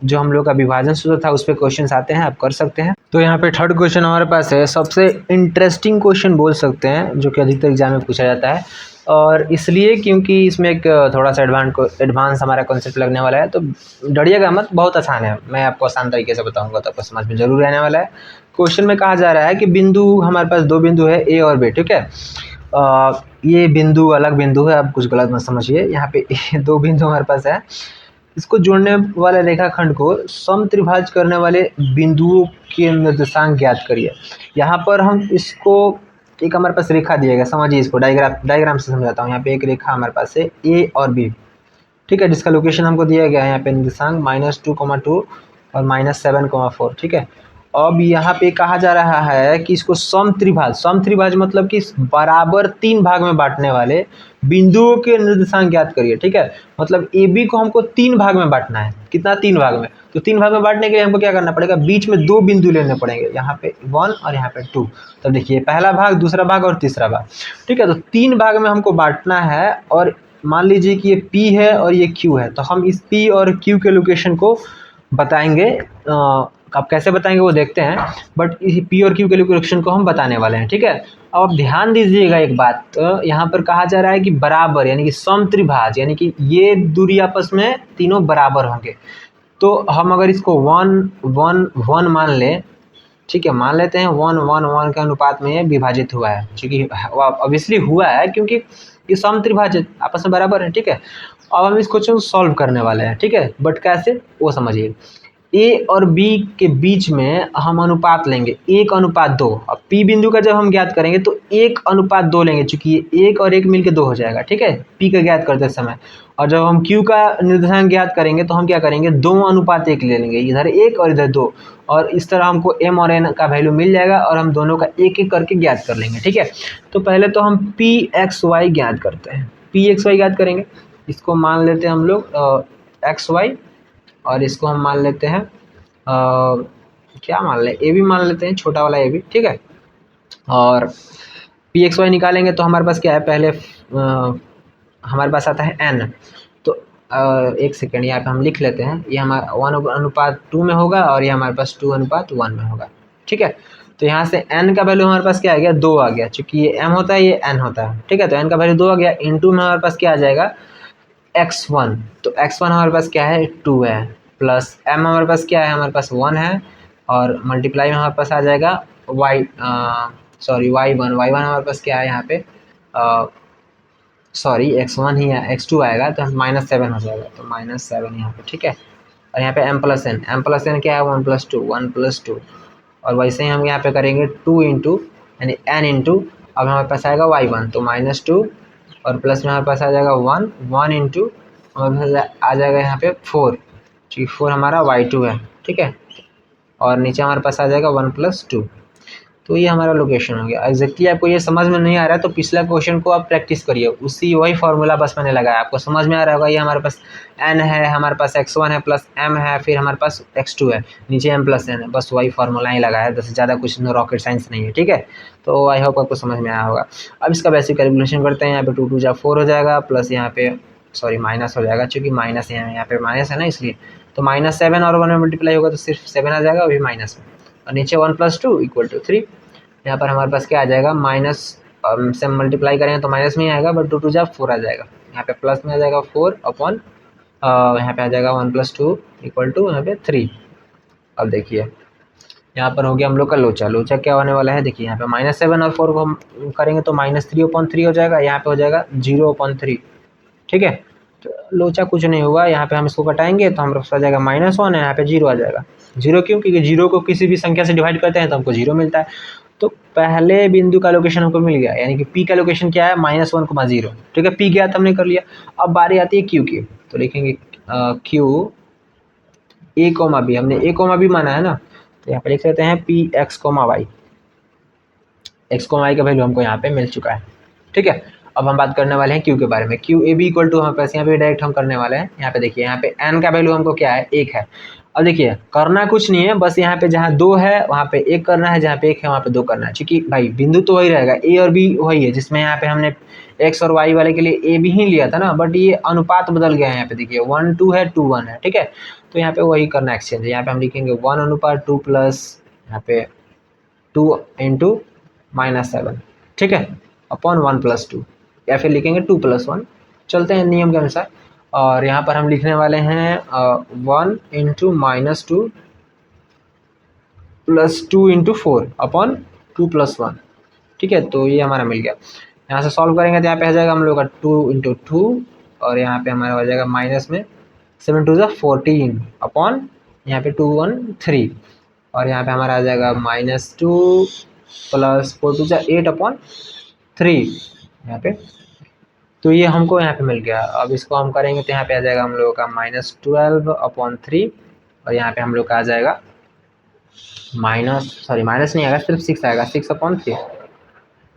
जो हम लोग का विभाजन सूत्र था उस पर क्वेश्चन आते हैं, आप कर सकते हैं। तो यहाँ पे थर्ड क्वेश्चन हमारे पास है, सबसे इंटरेस्टिंग क्वेश्चन बोल सकते हैं, जो कि अधिकतर एग्जाम में पूछा जाता है, और इसलिए क्योंकि इसमें एक थोड़ा सा एडवांस हमारा कॉन्सेप्ट लगने वाला है, तो डरिएगा मत, बहुत आसान है, मैं आपको आसान तरीके से बताऊंगा तो आपको समझ में जरूर आने वाला है। क्वेश्चन में कहा जा रहा है कि बिंदु, हमारे पास 2 बिंदु है A और B, ठीक है। ये बिंदु अलग बिंदु है, आप कुछ गलत मत समझिए, यहाँ पे 2 बिंदु हमारे पास है, इसको जोड़ने वाले रेखाखंड को समत्रिभाज करने वाले बिंदुओं के निर्देशांक ज्ञात करिए। यहाँ पर हम इसको, एक हमारे पास रेखा दिया गया, समझिए इसको, डायग्राम से समझाता हूँ। यहाँ पे एक रेखा हमारे पास है A और B, ठीक है, जिसका लोकेशन हमको दिया गया है यहाँ पे निर्देशांक -2,2 और -7,4, ठीक है। अब यहाँ पे कहा जा रहा है कि इसको समत्रिभाज मतलब कि बराबर 3 भाग में बांटने वाले बिंदुओं के निर्देशांक ज्ञात करिए, ठीक है। मतलब AB को हमको 3 भाग में बांटना है, कितना, 3 भाग में। तो 3 भाग में बांटने के लिए हमको क्या करना पड़ेगा, बीच में 2 बिंदु लेने पड़ेंगे, यहाँ पे 1 और यहाँ पे 2। तो देखिए, पहला भाग, दूसरा भाग और तीसरा भाग, ठीक है। तो 3 भाग में हमको बांटना है, और मान लीजिए कि ये P है और ये Q है, तो हम इस P और Q के लोकेशन को बताएंगे। आप कैसे बताएंगे वो देखते हैं, बट इस P और Q के लोकेशन को हम बताने वाले हैं, ठीक है। अब आप ध्यान दीजिएगा एक बात, तो यहाँ पर कहा जा रहा है कि बराबर, यानी कि समत्रिभाज, यानी कि ये दूरी आपस में तीनों बराबर होंगे। तो हम अगर इसको 1 1 1 मान लें, ठीक है, मान लेते हैं 1 1 1 के अनुपात में ये विभाजित हुआ है, क्योंकि ऑब्वियसली हुआ है क्योंकि ये सम त्रिभाजित आपस में बराबर है। ठीक है, अब हम इस क्वेश्चन को सॉल्व करने वाले हैं। ठीक है, बट कैसे वो समझिए। ए और बी के बीच में हम अनुपात लेंगे 1:2। अब पी बिंदु का जब हम ज्ञात करेंगे तो 1:2 लेंगे, चूंकि ये 1 और 1 मिलके 2 हो जाएगा। ठीक है, पी का ज्ञात करते समय। और जब हम क्यू का निर्देशांक ज्ञात करेंगे तो हम क्या करेंगे 2:1 ले लेंगे, इधर 1 और इधर 2। और इस तरह हमको एम और एन का वैल्यू मिल जाएगा और हम दोनों का एक एक करके ज्ञात कर लेंगे। ठीक है, तो पहले तो हम पी एक्स वाई ज्ञात करते हैं। पी एक्स वाई ज्ञात करेंगे, इसको मान लेते हैं हम लोग एक्स वाई, और इसको हम मान लेते हैं क्या मान लें, ए भी मान लेते हैं, छोटा वाला ए भी। ठीक है, और पी एक्स वाई निकालेंगे तो हमारे पास क्या है, पहले हमारे पास आता है एन। तो एक सेकेंड यहाँ पे हम लिख लेते हैं, ये हमारा 1:2 में होगा और ये हमारे पास 2:1 में होगा। ठीक है, तो यहाँ से n का वैल्यू हमारे पास क्या आ गया 2 आ गया, चूँकि ये m होता है ये n होता है। ठीक है, तो n का वैल्यू 2 आ गया, इंटू में हमारे पास क्या आ जाएगा x1। तो x1 हमारे पास क्या है 2 है, प्लस m हमारे पास क्या है, हमारे पास 1 है, और मल्टीप्लाई में हमारे पास आ जाएगा y1 हमारे पास क्या है यहाँ पे x1 ही है, x2 आएगा तो -7 हो जाएगा, तो -7 यहाँ पे। ठीक है, और यहाँ पे m+n क्या है 1+2 और वैसे ही हम यहाँ पे करेंगे 2 इंटू यानी n इंटू, अब हमारे पास आएगा y1 तो -2, और प्लस में हमारे पास आ जाएगा 1 इंटू हमारे पास आ जाएगा यहाँ पे 4, क्योंकि 4 हमारा y2 है। ठीक है, और नीचे हमारे पास आ जाएगा 1+2। तो ये हमारा लोकेशन हो गया। एग्जैक्टली आपको ये समझ में नहीं आ रहा है तो पिछला क्वेश्चन को आप प्रैक्टिस करिए, उसी वही फार्मूला बस मैंने लगाया, आपको समझ में आ रहा होगा। ये हमारे पास n है, हमारे पास x1 है, प्लस m है, फिर हमारे पास x2 है, नीचे m+n है, बस वही फार्मूला ही लगाया है, बस ज़्यादा कुछ रॉकेट साइंस नहीं है। ठीक है, तो आई होप आपको समझ में आया होगा। अब इसका बेसिक कैलकुलेशन करते हैं। यहाँ पे 2 2 जा 4 हो जाएगा, प्लस यहाँ पे माइनस हो जाएगा, चूँकि माइनस यहाँ पे माइनस है ना, इसलिए तो -7 और 1 में मल्टीप्लाई होगा तो सिर्फ 7 आ जाएगा, अभी माइनस में, और नीचे 1+2 = 3। यहाँ पर हमारे पास क्या आ जाएगा, माइनस से मल्टीप्लाई करेंगे तो माइनस में ही आएगा, बट 2 2 जा 4 आ जाएगा, यहाँ पे प्लस में आ जाएगा 4 अपॉन यहाँ पे आ जाएगा 1+2 = यहाँ पे 3। अब देखिए यहाँ पर हो गया हम लोग का लोचा क्या होने वाला है, देखिए यहाँ पे -7 और 4 को हम करेंगे तो -3/3 हो जाएगा, यहाँ पे हो जाएगा 0/3। ठीक है, तो लोचा कुछ नहीं होगा, यहाँ पे हम इसको कटाएंगे तो हमारे पास आ जाएगा -1 है, यहाँ पे 0 आ जाएगा। 0 क्यों, क्योंकि 0 को किसी भी संख्या से डिवाइड करते हैं तो हमको 0 मिलता है। तो पहले बिंदु का लोकेशन हमको मिल गया, यानी कि P का लोकेशन क्या है -1,0। ठीक है, P ज्ञात हमने कर लिया। अब बारी आती है Q की, तो लिखेंगे Q A, B, हमने A, B माना है ना, तो यहाँ पे लिख लेते हैं P x, y। x, y का वैल्यू हमको यहाँ पे मिल चुका है। ठीक है, अब हम बात करने वाले हैं Q के बारे में। Q A B = हमारे पास यहाँ पे डायरेक्ट हम करने वाले हैं। यहाँ पे देखिए, यहाँ पे n का वैल्यू हमको क्या है 1 है। अब देखिए करना कुछ नहीं है, बस यहाँ पे जहाँ 2 है वहाँ पे 1 करना है, जहाँ पे 1 है वहाँ पे 2 करना है, क्योंकि भाई बिंदु तो वही रहेगा, A और B वही है, जिसमें यहाँ पे हमने x और y वाले के लिए A भी ही लिया था ना, बट ये अनुपात बदल गया है। यहाँ पे देखिए 1 2 है, 2 1 है। ठीक है, तो यहाँ पे वही करना एक्सचेंज है। यहाँ पे हम लिखेंगे 1:2 प्लस यहाँ पे 2 इंटू -7। ठीक है, अपॉन 1+2, या फिर लिखेंगे 2 + 1, चलते हैं नियम के अनुसार। और यहाँ पर हम लिखने वाले हैं 1 इंटू -2 प्लस 2 इंटू 4 अपॉन 2 + 1। ठीक है, तो ये हमारा मिल गया। यहाँ से सॉल्व करेंगे तो यहाँ पे आ जाएगा हम लोग का 2 इंटू 2, और यहाँ पे हमारा हो जाएगा माइनस में 7 2 14 अपॉन यहाँ पे 2 1 3, और यहाँ पे हमारा आ जाएगा -2 प्लस 4 2 8/3 यहाँ पे। तो ये हमको यहाँ पे मिल गया। अब इसको हम करेंगे तो यहाँ पे आ जाएगा हम लोगों का -12/3, और यहाँ पे हम लोग का आ जाएगा माइनस नहीं आएगा, सिर्फ 6 आएगा, 6/3।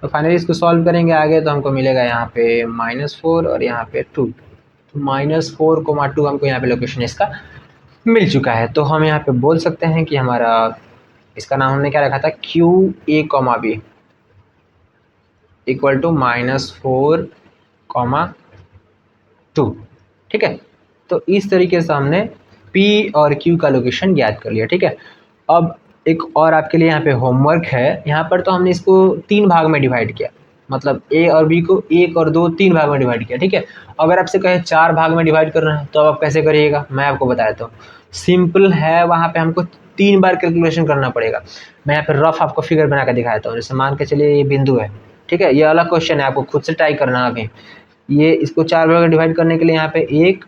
तो फाइनली इसको सॉल्व करेंगे आगे तो हमको मिलेगा यहाँ पे -4 और यहाँ पे 2, तो -4, 2 हमको यहाँ पे लोकेशन इसका मिल चुका है। तो हम यहाँ पे बोल सकते हैं कि हमारा इसका नाम हमने क्या रखा था, QA, B = -4, 2। ठीक है, तो इस तरीके से हमने P और Q का लोकेशन ज्ञात कर लिया। ठीक है, अब एक और आपके लिए यहाँ पे होमवर्क है। यहाँ पर तो हमने इसको 3 भाग में डिवाइड किया, मतलब A और B को 1 और 2 3 भाग में डिवाइड किया। ठीक है, अगर आपसे कहे 4 भाग में डिवाइड करना है तो अब आप कैसे करिएगा, मैं आपको बता देता हूँ। सिंपल है, वहाँ पे हमको 3 बार कैलकुलेशन करना पड़ेगा। मैं यहाँ पे रफ आपको फिगर बना के दिखाता हूँ। जैसे मान के चलिए ये बिंदु है, ठीक है, ये अलग क्वेश्चन है, आपको खुद से ट्राई करना है अभी। ये इसको 4 भाग में डिवाइड करने के लिए यहाँ पे 1,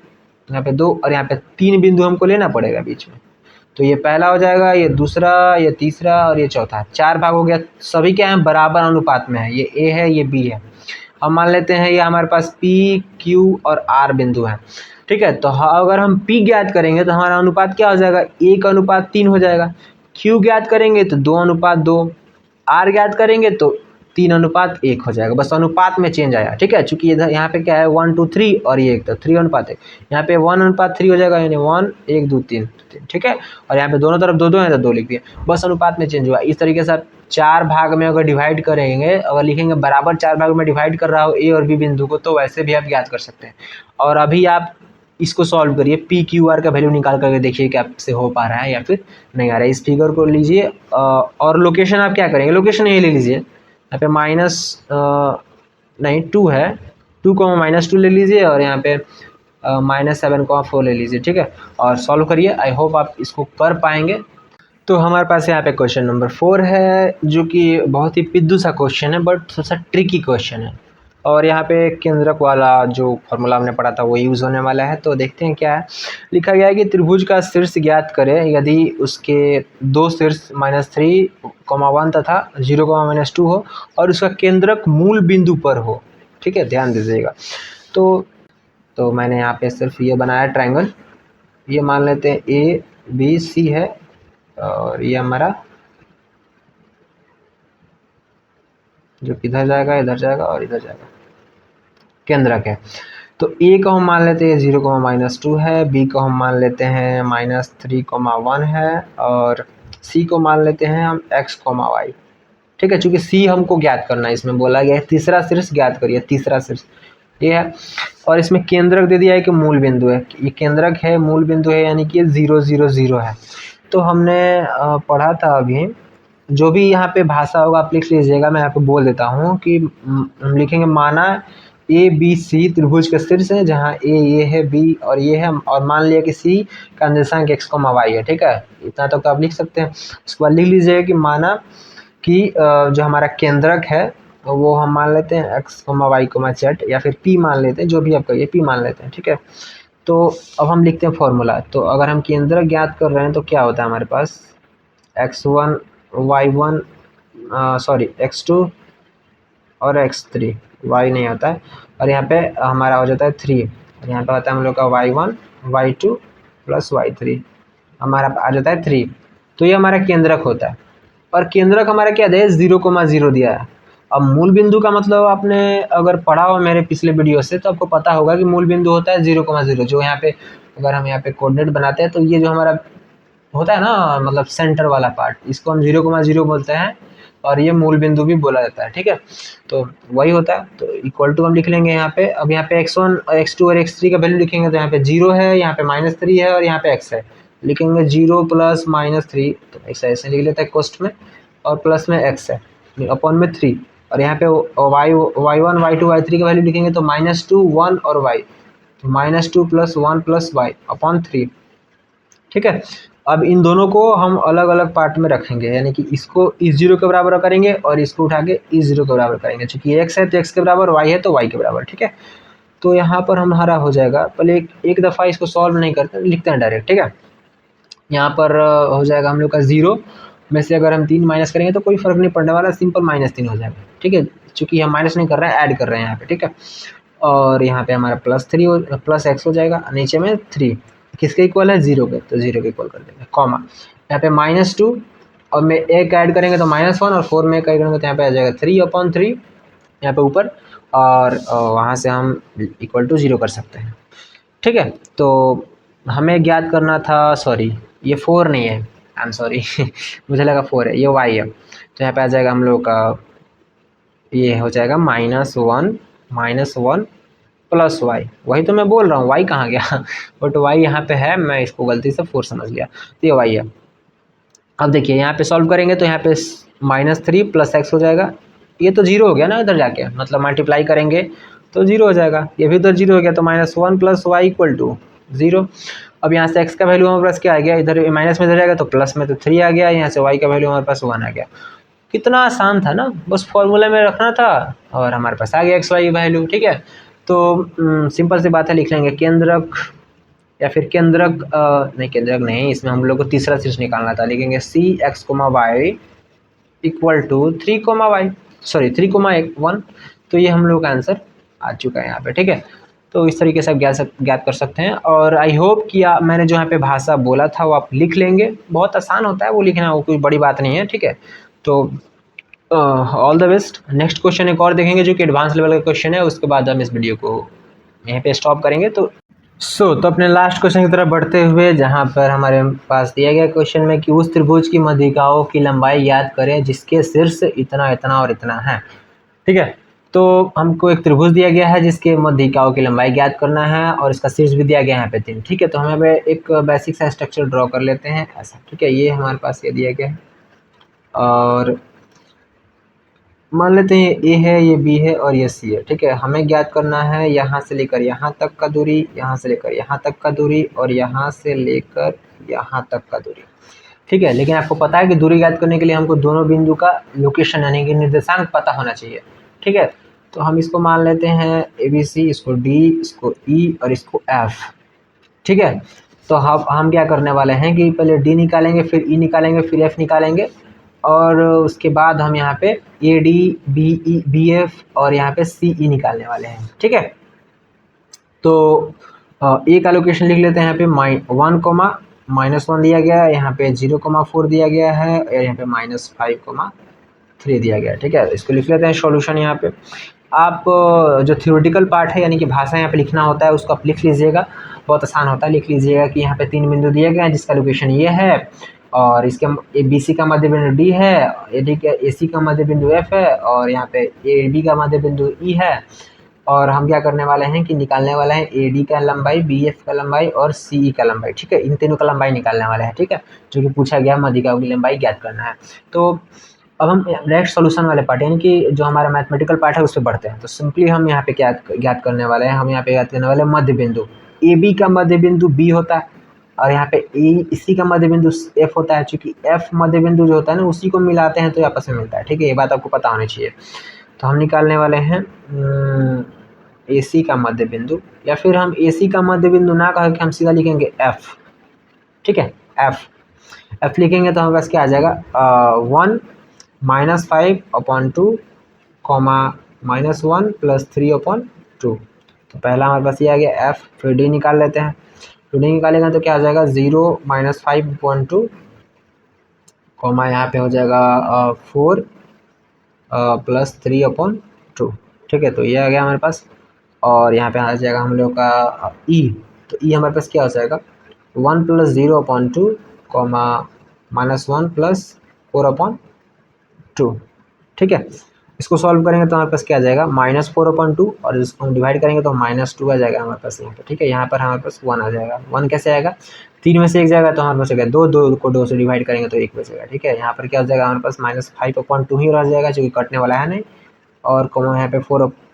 यहाँ पे 2 और यहाँ पे 3 बिंदु हमको लेना पड़ेगा बीच में। तो ये पहला हो जाएगा, ये दूसरा, ये तीसरा और ये चौथा। 4 भाग हो गया। सभी क्या है, बराबर अनुपात में है। ये ए है, ये बी है। अब मान लेते हैं ये हमारे पास पी, क्यू और आर बिंदु है, ठीक है। तो अगर हम पी ज्ञात करेंगे तो हमारा अनुपात क्या हो जाएगा, 1:3 हो जाएगा। क्यू ज्ञात करेंगे तो 2:2, आर ज्ञात करेंगे तो 3:1 हो जाएगा। बस अनुपात में चेंज आया, ठीक है। चूंकि इधर यहाँ पे क्या है 1 to 3 और ये 1 तो 3:1, यहाँ पे 1:3 हो जाएगा, यानी 1 1 2 3, ठीक है। और यहाँ पे दोनों तरफ 2 2 है तो 2 लिख दिए, बस अनुपात में चेंज हुआ। इस तरीके से आप 4 भाग में अगर डिवाइड करेंगे, अगर लिखेंगे बराबर 4 भाग में डिवाइड कर रहा हो ए और बी बिंदु को, तो वैसे भी आप ज्ञात कर सकते हैं। और अभी आप इसको सॉल्व करिए, पी क्यू आर का वैल्यू निकाल करके देखिए कि आपसे हो पा रहा है या फिर नहीं आ रहा है। इस फिगर को लीजिए और लोकेशन आप क्या करेंगे, लोकेशन यही ले लीजिए। यहाँ पे -2 है, 2, -2 ले लीजिए और यहाँ पे -7,4 ले लीजिए, ठीक है। और सॉल्व करिए, आई होप आप इसको कर पाएंगे। तो हमारे पास यहाँ पे क्वेश्चन नंबर 4 है, जो कि बहुत ही पिद्दू सा क्वेश्चन है, बट थोड़ा सा ट्रिकी क्वेश्चन है। और यहाँ पे केंद्रक वाला जो फॉर्मूला हमने पढ़ा था वो यूज़ होने वाला है। तो देखते हैं क्या है। लिखा गया है कि त्रिभुज का शीर्ष ज्ञात करें यदि उसके 2 शीर्ष -3, 1 तथा 0, -2 हो और उसका केंद्रक मूल बिंदु पर हो, ठीक है, ध्यान दीजिएगा। तो मैंने यहाँ पे सिर्फ ये बनाया ट्रायंगल। ये मान लेते हैं ए बी सी है और ये हमारा जो इधर जाएगा, इधर जाएगा और इधर जाएगा, केंद्रक है। तो ए को हम मान लेते हैं 0, -2 है, बी को हम मान लेते हैं -3, 1 है और सी को मान लेते हैं हम x, y, ठीक है। चूंकि सी हमको ज्ञात करना है, इसमें बोला गया है तीसरा शीर्ष ज्ञात करिए, तीसरा शीर्ष ये है। और इसमें केंद्रक दे दिया है कि मूल बिंदु है, ये केंद्रक है, मूल बिंदु है, यानी कि 0 0 0 है। तो हमने पढ़ा था अभी, जो भी यहाँ पे भाषा होगा आप लिख लीजिएगा, मैं यहाँ पे बोल देता हूँ कि हम लिखेंगे माना ए बी सी त्रिभुज का शीर्ष है, जहाँ ए ये है, बी और ये है, और मान लिया कि सी का निर्देशांक x, y है, ठीक है। इतना तो आप लिख सकते हैं। उसके बाद लिख लीजिएगा कि माना कि जो हमारा केंद्रक है वो हम मान लेते हैं x, y, z, या फिर p मान लेते हैं, जो भी आप कहिए p मान लेते हैं, ठीक है। तो अब हम लिखते हैं फॉर्मूला। तो अगर हम केंद्रक ज्ञात कर रहे हैं तो क्या होता है हमारे पास, x1 y1 सॉरी x2 और x3, y नहीं आता है, और यहाँ पे हमारा हो जाता है 3, और यहाँ पे आता है हम लोग का y1 y2 प्लस y3, हमारा आ जाता है 3। तो ये हमारा केंद्रक होता है। और केंद्रक हमारा क्या दिया है, 0,0 दिया है। अब मूल बिंदु का मतलब आपने अगर पढ़ा हो मेरे पिछले वीडियो से तो आपको पता होगा कि मूल बिंदु होता है 0,0, जो यहाँ पे अगर हम यहाँ पे कोऑर्डिनेट बनाते हैं तो ये जो हमारा होता है ना, मतलब सेंटर वाला पार्ट, इसको हम 0,0 बोलते हैं और ये मूल बिंदु भी बोला जाता है, ठीक है। तो वही होता है। तो इक्वल टू हम लिख लेंगे यहाँ पे। अब यहाँ पे x1 और x2 और x3 का वैल्यू लिखेंगे तो यहाँ पे 0 है, यहाँ पे -3 है और यहाँ पे x है। लिखेंगे 0 प्लस -3, तो ऐसे लिख लेते हैं कोष्ठ में, और प्लस में x है अपॉन में 3, और यहाँ पे y1 y2 y3 का वैल्यू लिखेंगे तो -2 1 और y, तो -2 प्लस 1 प्लस y अपॉन 3, ठीक है। अब इन दोनों को हम अलग अलग पार्ट में रखेंगे, यानी कि इसको इस 0 के बराबर करेंगे और इसको उठा के इस 0 के बराबर करेंगे। चूंकि x है तो x के बराबर, y है तो y के बराबर, ठीक है। तो यहाँ पर हमारा हो जाएगा, पहले एक दफ़ा इसको सॉल्व नहीं करते, लिखते हैं डायरेक्ट, ठीक है। यहाँ पर हो जाएगा हम लोग का 0 में से अगर हम 3 माइनस करेंगे तो कोई फ़र्क नहीं पड़ने वाला, सिंपल -3 हो जाएगा, ठीक है। चूँकि हम माइनस नहीं कर रहे हैं, ऐड कर रहे हैं यहाँ पे, ठीक है। और यहाँ पे हमारा प्लस x हो जाएगा, नीचे में 3 किसके इक्वल है, 0 के, तो 0 के इक्वल कर देंगे, कॉमा। यहाँ पे -2 और में एक ऐड करेंगे तो -1, और 4 में एक ऐड करेंगे तो यहाँ पे आ जाएगा 3/3 यहाँ पे ऊपर, और वहाँ से हम इक्वल टू 0 कर सकते हैं, ठीक है। तो हमें ज्ञात करना था, सॉरी ये 4 नहीं है, आई एम सॉरी मुझे लगा 4 है, ये y है। तो यहाँ पे आ जाएगा हम लोग का, ये हो जाएगा -1 प्लस y, वही तो मैं बोल रहा हूँ, y कहाँ गया बट y यहाँ पे है, मैं इसको गलती से 4 समझ गया, तो ये y है। अब देखिए यहाँ पे सॉल्व करेंगे तो यहाँ पे -3 प्लस x हो जाएगा, ये तो 0 हो गया ना इधर जाके, मतलब मल्टीप्लाई करेंगे तो 0 हो जाएगा, ये भी तो 0 हो गया, तो -1 प्लस y इक्वल टू 0। अब यहाँ से x का वैल्यू हमारे पास क्या आ गया, इधर माइनस में इधर जाएगा तो प्लस में तो 3 आ गया, यहाँ से y का वैल्यू हमारे पास 1 आ गया। कितना आसान था ना, बस फॉर्मूला में रखना था और हमारे पास आ गया एक्स वाई वैल्यू। ठीक है, तो सिंपल सी बात है, लिख लेंगे केंद्रक या फिर केंद्रक नहीं, केंद्रक नहीं, इसमें हम लोग को तीसरा शीर्ष निकालना था, लिखेंगे C x comma y equal to 3 comma y, sorry 3 comma 1। तो ये हम लोग का आंसर आ चुका है यहाँ पे। ठीक है, तो इस तरीके से आप ज्ञात कर सकते हैं। और आई होप कि मैंने जो यहाँ पे भाषा बोला था वो आप लिख लेंगे, बहुत आसान होता है वो लिखना, वो कोई बड़ी बात नहीं है। ठीक है, तो all the best. Next question एक और देखेंगे जो कि एडवांस लेवल का क्वेश्चन है, उसके बाद हम इस वीडियो को यहीं पे स्टॉप करेंगे। तो तो अपने लास्ट क्वेश्चन की तरफ बढ़ते हुए, जहाँ पर हमारे पास दिया गया क्वेश्चन में कि उस त्रिभुज की मध्यिकाओं की लंबाई याद करें जिसके शीर्ष इतना इतना और इतना है। ठीक है, तो हमको एक त्रिभुज दिया गया है जिसके मध्यिकाओं की लंबाई ज्ञात करना है और इसका शीर्ष भी दिया गया है यहाँ पे 3। ठीक है, तो हमें एक बेसिक सा स्ट्रक्चर ड्रॉ कर लेते हैं ऐसा। ठीक है, ये हमारे पास ये दिया गया है और मान लेते हैं ए है, ये बी है और ये सी है। ठीक है, हमें ज्ञात करना है यहाँ से लेकर यहाँ तक का दूरी, यहाँ से लेकर यहाँ तक का दूरी और यहाँ से लेकर यहाँ तक का दूरी। ठीक है, लेकिन आपको पता है कि दूरी ज्ञात करने के लिए हमको दोनों बिंदु का लोकेशन यानी कि निर्देशांक पता होना चाहिए। ठीक है, तो हम इसको मान लेते हैं ए बी सी, इसको डी, इसको ई और इसको एफ। ठीक है, तो हम क्या करने वाले हैं कि पहले डी निकालेंगे, फिर ई निकालेंगे, फिर एफ निकालेंगे और उसके बाद हम यहाँ पे A D B E B F और यहाँ पे सी ई निकालने वाले हैं। ठीक है, तो ए का लोकेशन लिख लेते हैं यहाँ पे 1 कोमा -1 दिया गया है, यहाँ पे 0,4 दिया गया है और यहाँ पे -5,3 दिया गया है। ठीक है, इसको लिख लेते हैं सॉल्यूशन। यहाँ पे आप जो थ्योरेटिकल पार्ट है यानी कि भाषा यहाँ पे लिखना होता है उसको आप लिख लीजिएगा, बहुत आसान होता है। लिख लीजिएगा कि यहाँ पे 3 बिंदु दिए गए हैं जिसका लोकेशन ये है और इसके ए बी सी का मध्य बिंदु डी है, ए सी का मध्य बिंदु एफ है और यहाँ पे ए डी का मध्य बिंदु ई है। और हम क्या करने वाले हैं कि निकालने वाले हैं ए डी का लंबाई, बी एफ का लंबाई और सी ई का लंबाई। ठीक है, इन तीनों का लंबाई निकालने वाले हैं। ठीक है, जो कि पूछा गया मध्यिकाओं की लंबाई ज्ञात करना है। तो अब हम डायरेक्ट सॉल्यूशन वाले पार्ट यानी कि जो हमारा मैथमेटिकल पार्ट है उस पर बढ़ते हैं। तो सिंपली हम यहाँ पे क्या ज्ञात करने वाले हैं, हम यहाँ पे ज्ञात करने वाले हैं मध्य बिंदु। ए बी का मध्य बिंदु बी होता है और यहाँ पे इसी का मध्य बिंदु एफ होता है। चूँकि एफ मध्य बिंदु जो होता है ना उसी को मिलाते हैं तो आपस में मिलता है। ठीक है, ये बात आपको पता होनी चाहिए। तो हम निकालने वाले हैं ए सी का मध्य बिंदु, या फिर हम ए सी का मध्य बिंदु ना कह के हम सीधा लिखेंगे एफ। ठीक है, एफ लिखेंगे तो हमारे पास क्या आ जाएगा 1 -5/2 कॉमा -1 + 3/2। तो पहला हमारे पास ये आ गया एफ। फिर डी निकाल लेते हैं, तो डी निकालेंगे तो क्या हो जाएगा 0 -5/2 कॉमा यहाँ पे हो जाएगा 4 + 3/2। ठीक है, तो ये आ गया हमारे पास और यहाँ पे आ जाएगा हम लोग का ई। तो ई हमारे पास क्या हो जाएगा 1 + 0/2 कॉमा -1 + 4/2। ठीक है, इसको सॉल्व करेंगे तो हमारे पास क्या आ जाएगा -4/2 और इसको हम डिवाइड करेंगे तो -2 आ जाएगा हमारे पास यहाँ पे। ठीक है, यहाँ पर हमारे पास 1 आ जाएगा। 1 कैसे आएगा, 3 में से 1 जाएगा तो हमारे पास आएगा 2, 2 को 2 से डिवाइड करेंगे तो 1 बचेगा। ठीक है, यहाँ पर क्या हो जाएगा हमारे पास -5/2 ही रह जाएगा जो कि कटने वाला है नहीं, और कॉमा यहाँ पे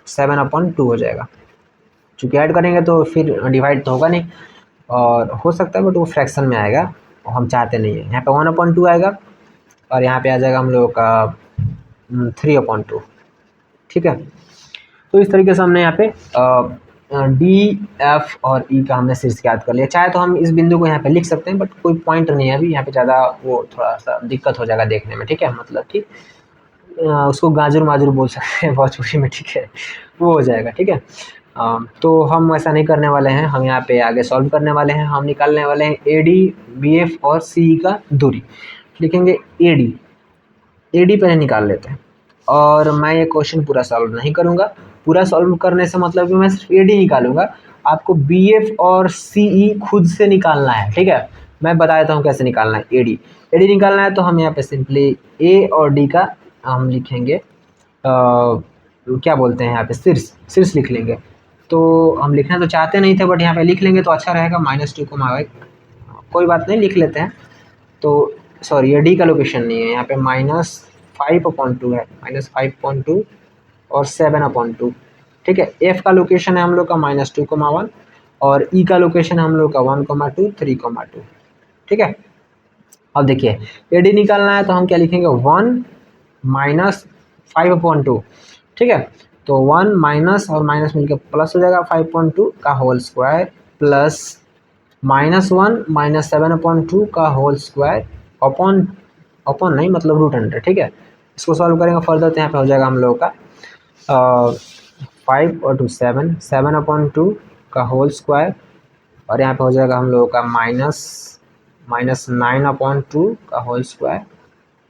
7/2 हो जाएगा। चूँकि ऐड करेंगे तो फिर डिवाइड तो होगा नहीं और हो सकता है बट वो फ्रैक्शन में आएगा, हम चाहते नहीं है। यहाँ पे 1/2 आएगा और यहाँ पे आ जाएगा हम लोग का 3/2। ठीक है, तो इस तरीके से हमने यहाँ पे डी एफ और ई का हमने शीर्ष ज्ञात कर लिया। चाहे तो हम इस बिंदु को यहाँ पे लिख सकते हैं बट कोई पॉइंट नहीं है अभी यहाँ पे, ज़्यादा वो थोड़ा सा दिक्कत हो जाएगा देखने में। ठीक है, मतलब कि उसको गाजर माजूर बोल सकते हैं भोजपुरी में। ठीक है, वो हो जाएगा। ठीक है, तो हम ऐसा नहीं करने वाले हैं, हम यहाँ पे आगे सॉल्व करने वाले हैं। हम निकालने वाले हैं ए डी बी एफ और सी ई का दूरी। लिखेंगे ए डी पहले निकाल लेते हैं और मैं ये क्वेश्चन पूरा सॉल्व नहीं करूँगा। पूरा सॉल्व करने से मतलब कि मैं सिर्फ ए डी निकालूंगा, आपको बी एफ और सी ई खुद से निकालना है। ठीक है, मैं बता देता हूँ कैसे निकालना है। ए डी निकालना है तो हम यहाँ पे सिंपली ए और डी का हम लिखेंगे क्या बोलते हैं यहाँ पे शीर्ष लिख लेंगे। तो हम लिखना तो चाहते नहीं थे बट यहाँ पे लिख लेंगे तो अच्छा रहेगा। -2 को कोई बात नहीं, लिख लेते हैं। तो सॉरी, ये डी का लोकेशन नहीं है, यहाँ पे -5/2 है, -5/2 और 7/2। ठीक है, एफ का लोकेशन है हम लोग का -2,1 और ई का लोकेशन हम लोग का 1,2 3,2। ठीक है, अब देखिए ए डी निकालना है तो हम क्या लिखेंगे 1 माइनस 5/2। ठीक है, तो 1 माइनस और माइनस मिलकर प्लस हो जाएगा 5/2 का होल स्क्वायर प्लस -1 माइनस 7/2 का होल स्क्वायर अपॉन अपॉन नहीं मतलब रूट अंडर। ठीक है, इसको सॉल्व करेंगे फर्दर तो यहाँ पे हो जाएगा हम लोगों का 5 और 2 7 7/2 का होल स्क्वायर और यहाँ पे हो जाएगा हम लोगों का -9/2 का whole square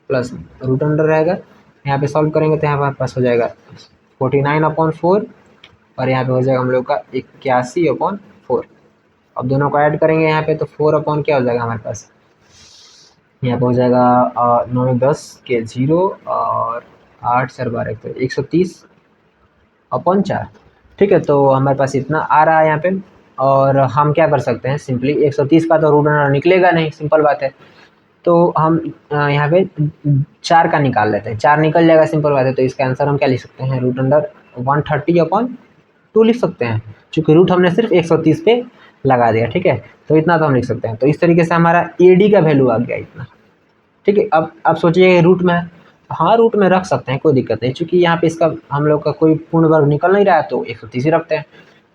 plus root under रहेगा। यहाँ पे सॉल्व करेंगे तो यहाँ पे हमारे पास हो जाएगा 49/4 और यहाँ पे हो जाएगा हम लोग का 81/4। अब दोनों को ऐड करेंगे यहाँ पे तो 4 अपॉन क्या हो जाएगा हमारे पास, यहाँ पे हो जाएगा 9 10 के 0 और 8 4 12 तो 130/4। ठीक है, तो हमारे पास इतना आ रहा है यहाँ पे। और हम क्या कर सकते हैं, सिंपली 130 का तो रूट अंडर निकलेगा नहीं, सिंपल बात है। तो हम यहाँ पे 4 का निकाल लेते हैं, 4 निकल जाएगा, सिंपल बात है। तो इसका आंसर हम क्या लिख सकते हैं, रूट अंडर 130/2 लिख सकते हैं, क्योंकि रूट हमने सिर्फ 130 पे लगा दिया। ठीक है, तो इतना तो हम लिख सकते हैं। तो इस तरीके से हमारा ए डी का वैल्यू आ गया इतना। ठीक है, अब सोचिए रूट में, हाँ रूट में रख सकते हैं, कोई दिक्कत नहीं, क्योंकि यहाँ पे इसका हम लोग का कोई पूर्ण वर्ग निकल नहीं रहा है तो 130 ही रखते हैं।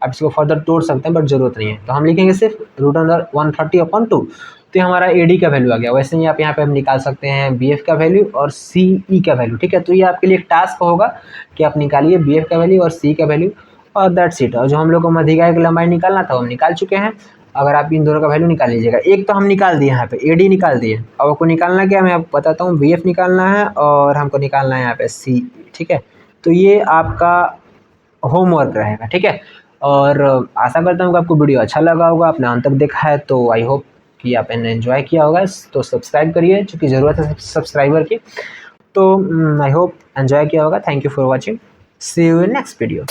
अब इसको फर्दर तोड़ सकते हैं बट जरूरत नहीं है, तो हम लिखेंगे सिर्फ रूट अंडर 130/2। तो हमारा ए डी का वैल्यू आ गया। वैसे ही आप यहाँ पे हम निकाल सकते हैं बी एफ का वैल्यू और सी ई का वैल्यू। ठीक है, तो ये आपके लिए एक टास्क होगा कि आप निकालिए बी एफ का वैल्यू और सी का वैल्यू और दैट्स इट। और जो हम लोग को मध्यिका की लंबाई निकालना था हम निकाल चुके हैं। अगर आप इन दोनों का वैल्यू निकाल लीजिएगा, एक तो हम निकाल दिए यहाँ पे ए डी निकाल दिए, अब आपको निकालना क्या मैं आपको बताता हूँ, बी एफ निकालना है और हमको निकालना है यहाँ पे सी। ठीक है, तो ये आपका होमवर्क रहेगा। ठीक है, और आशा करता हूँ कि आपको वीडियो अच्छा लगा होगा, आपने अंत तक देखा है तो आई होप कि आपने एंजॉय किया होगा। तो सब्सक्राइब करिए, चूँकि ज़रूरत है सब्सक्राइबर की। तो आई होप एंजॉय किया होगा। Thank you for watching, see you in next video.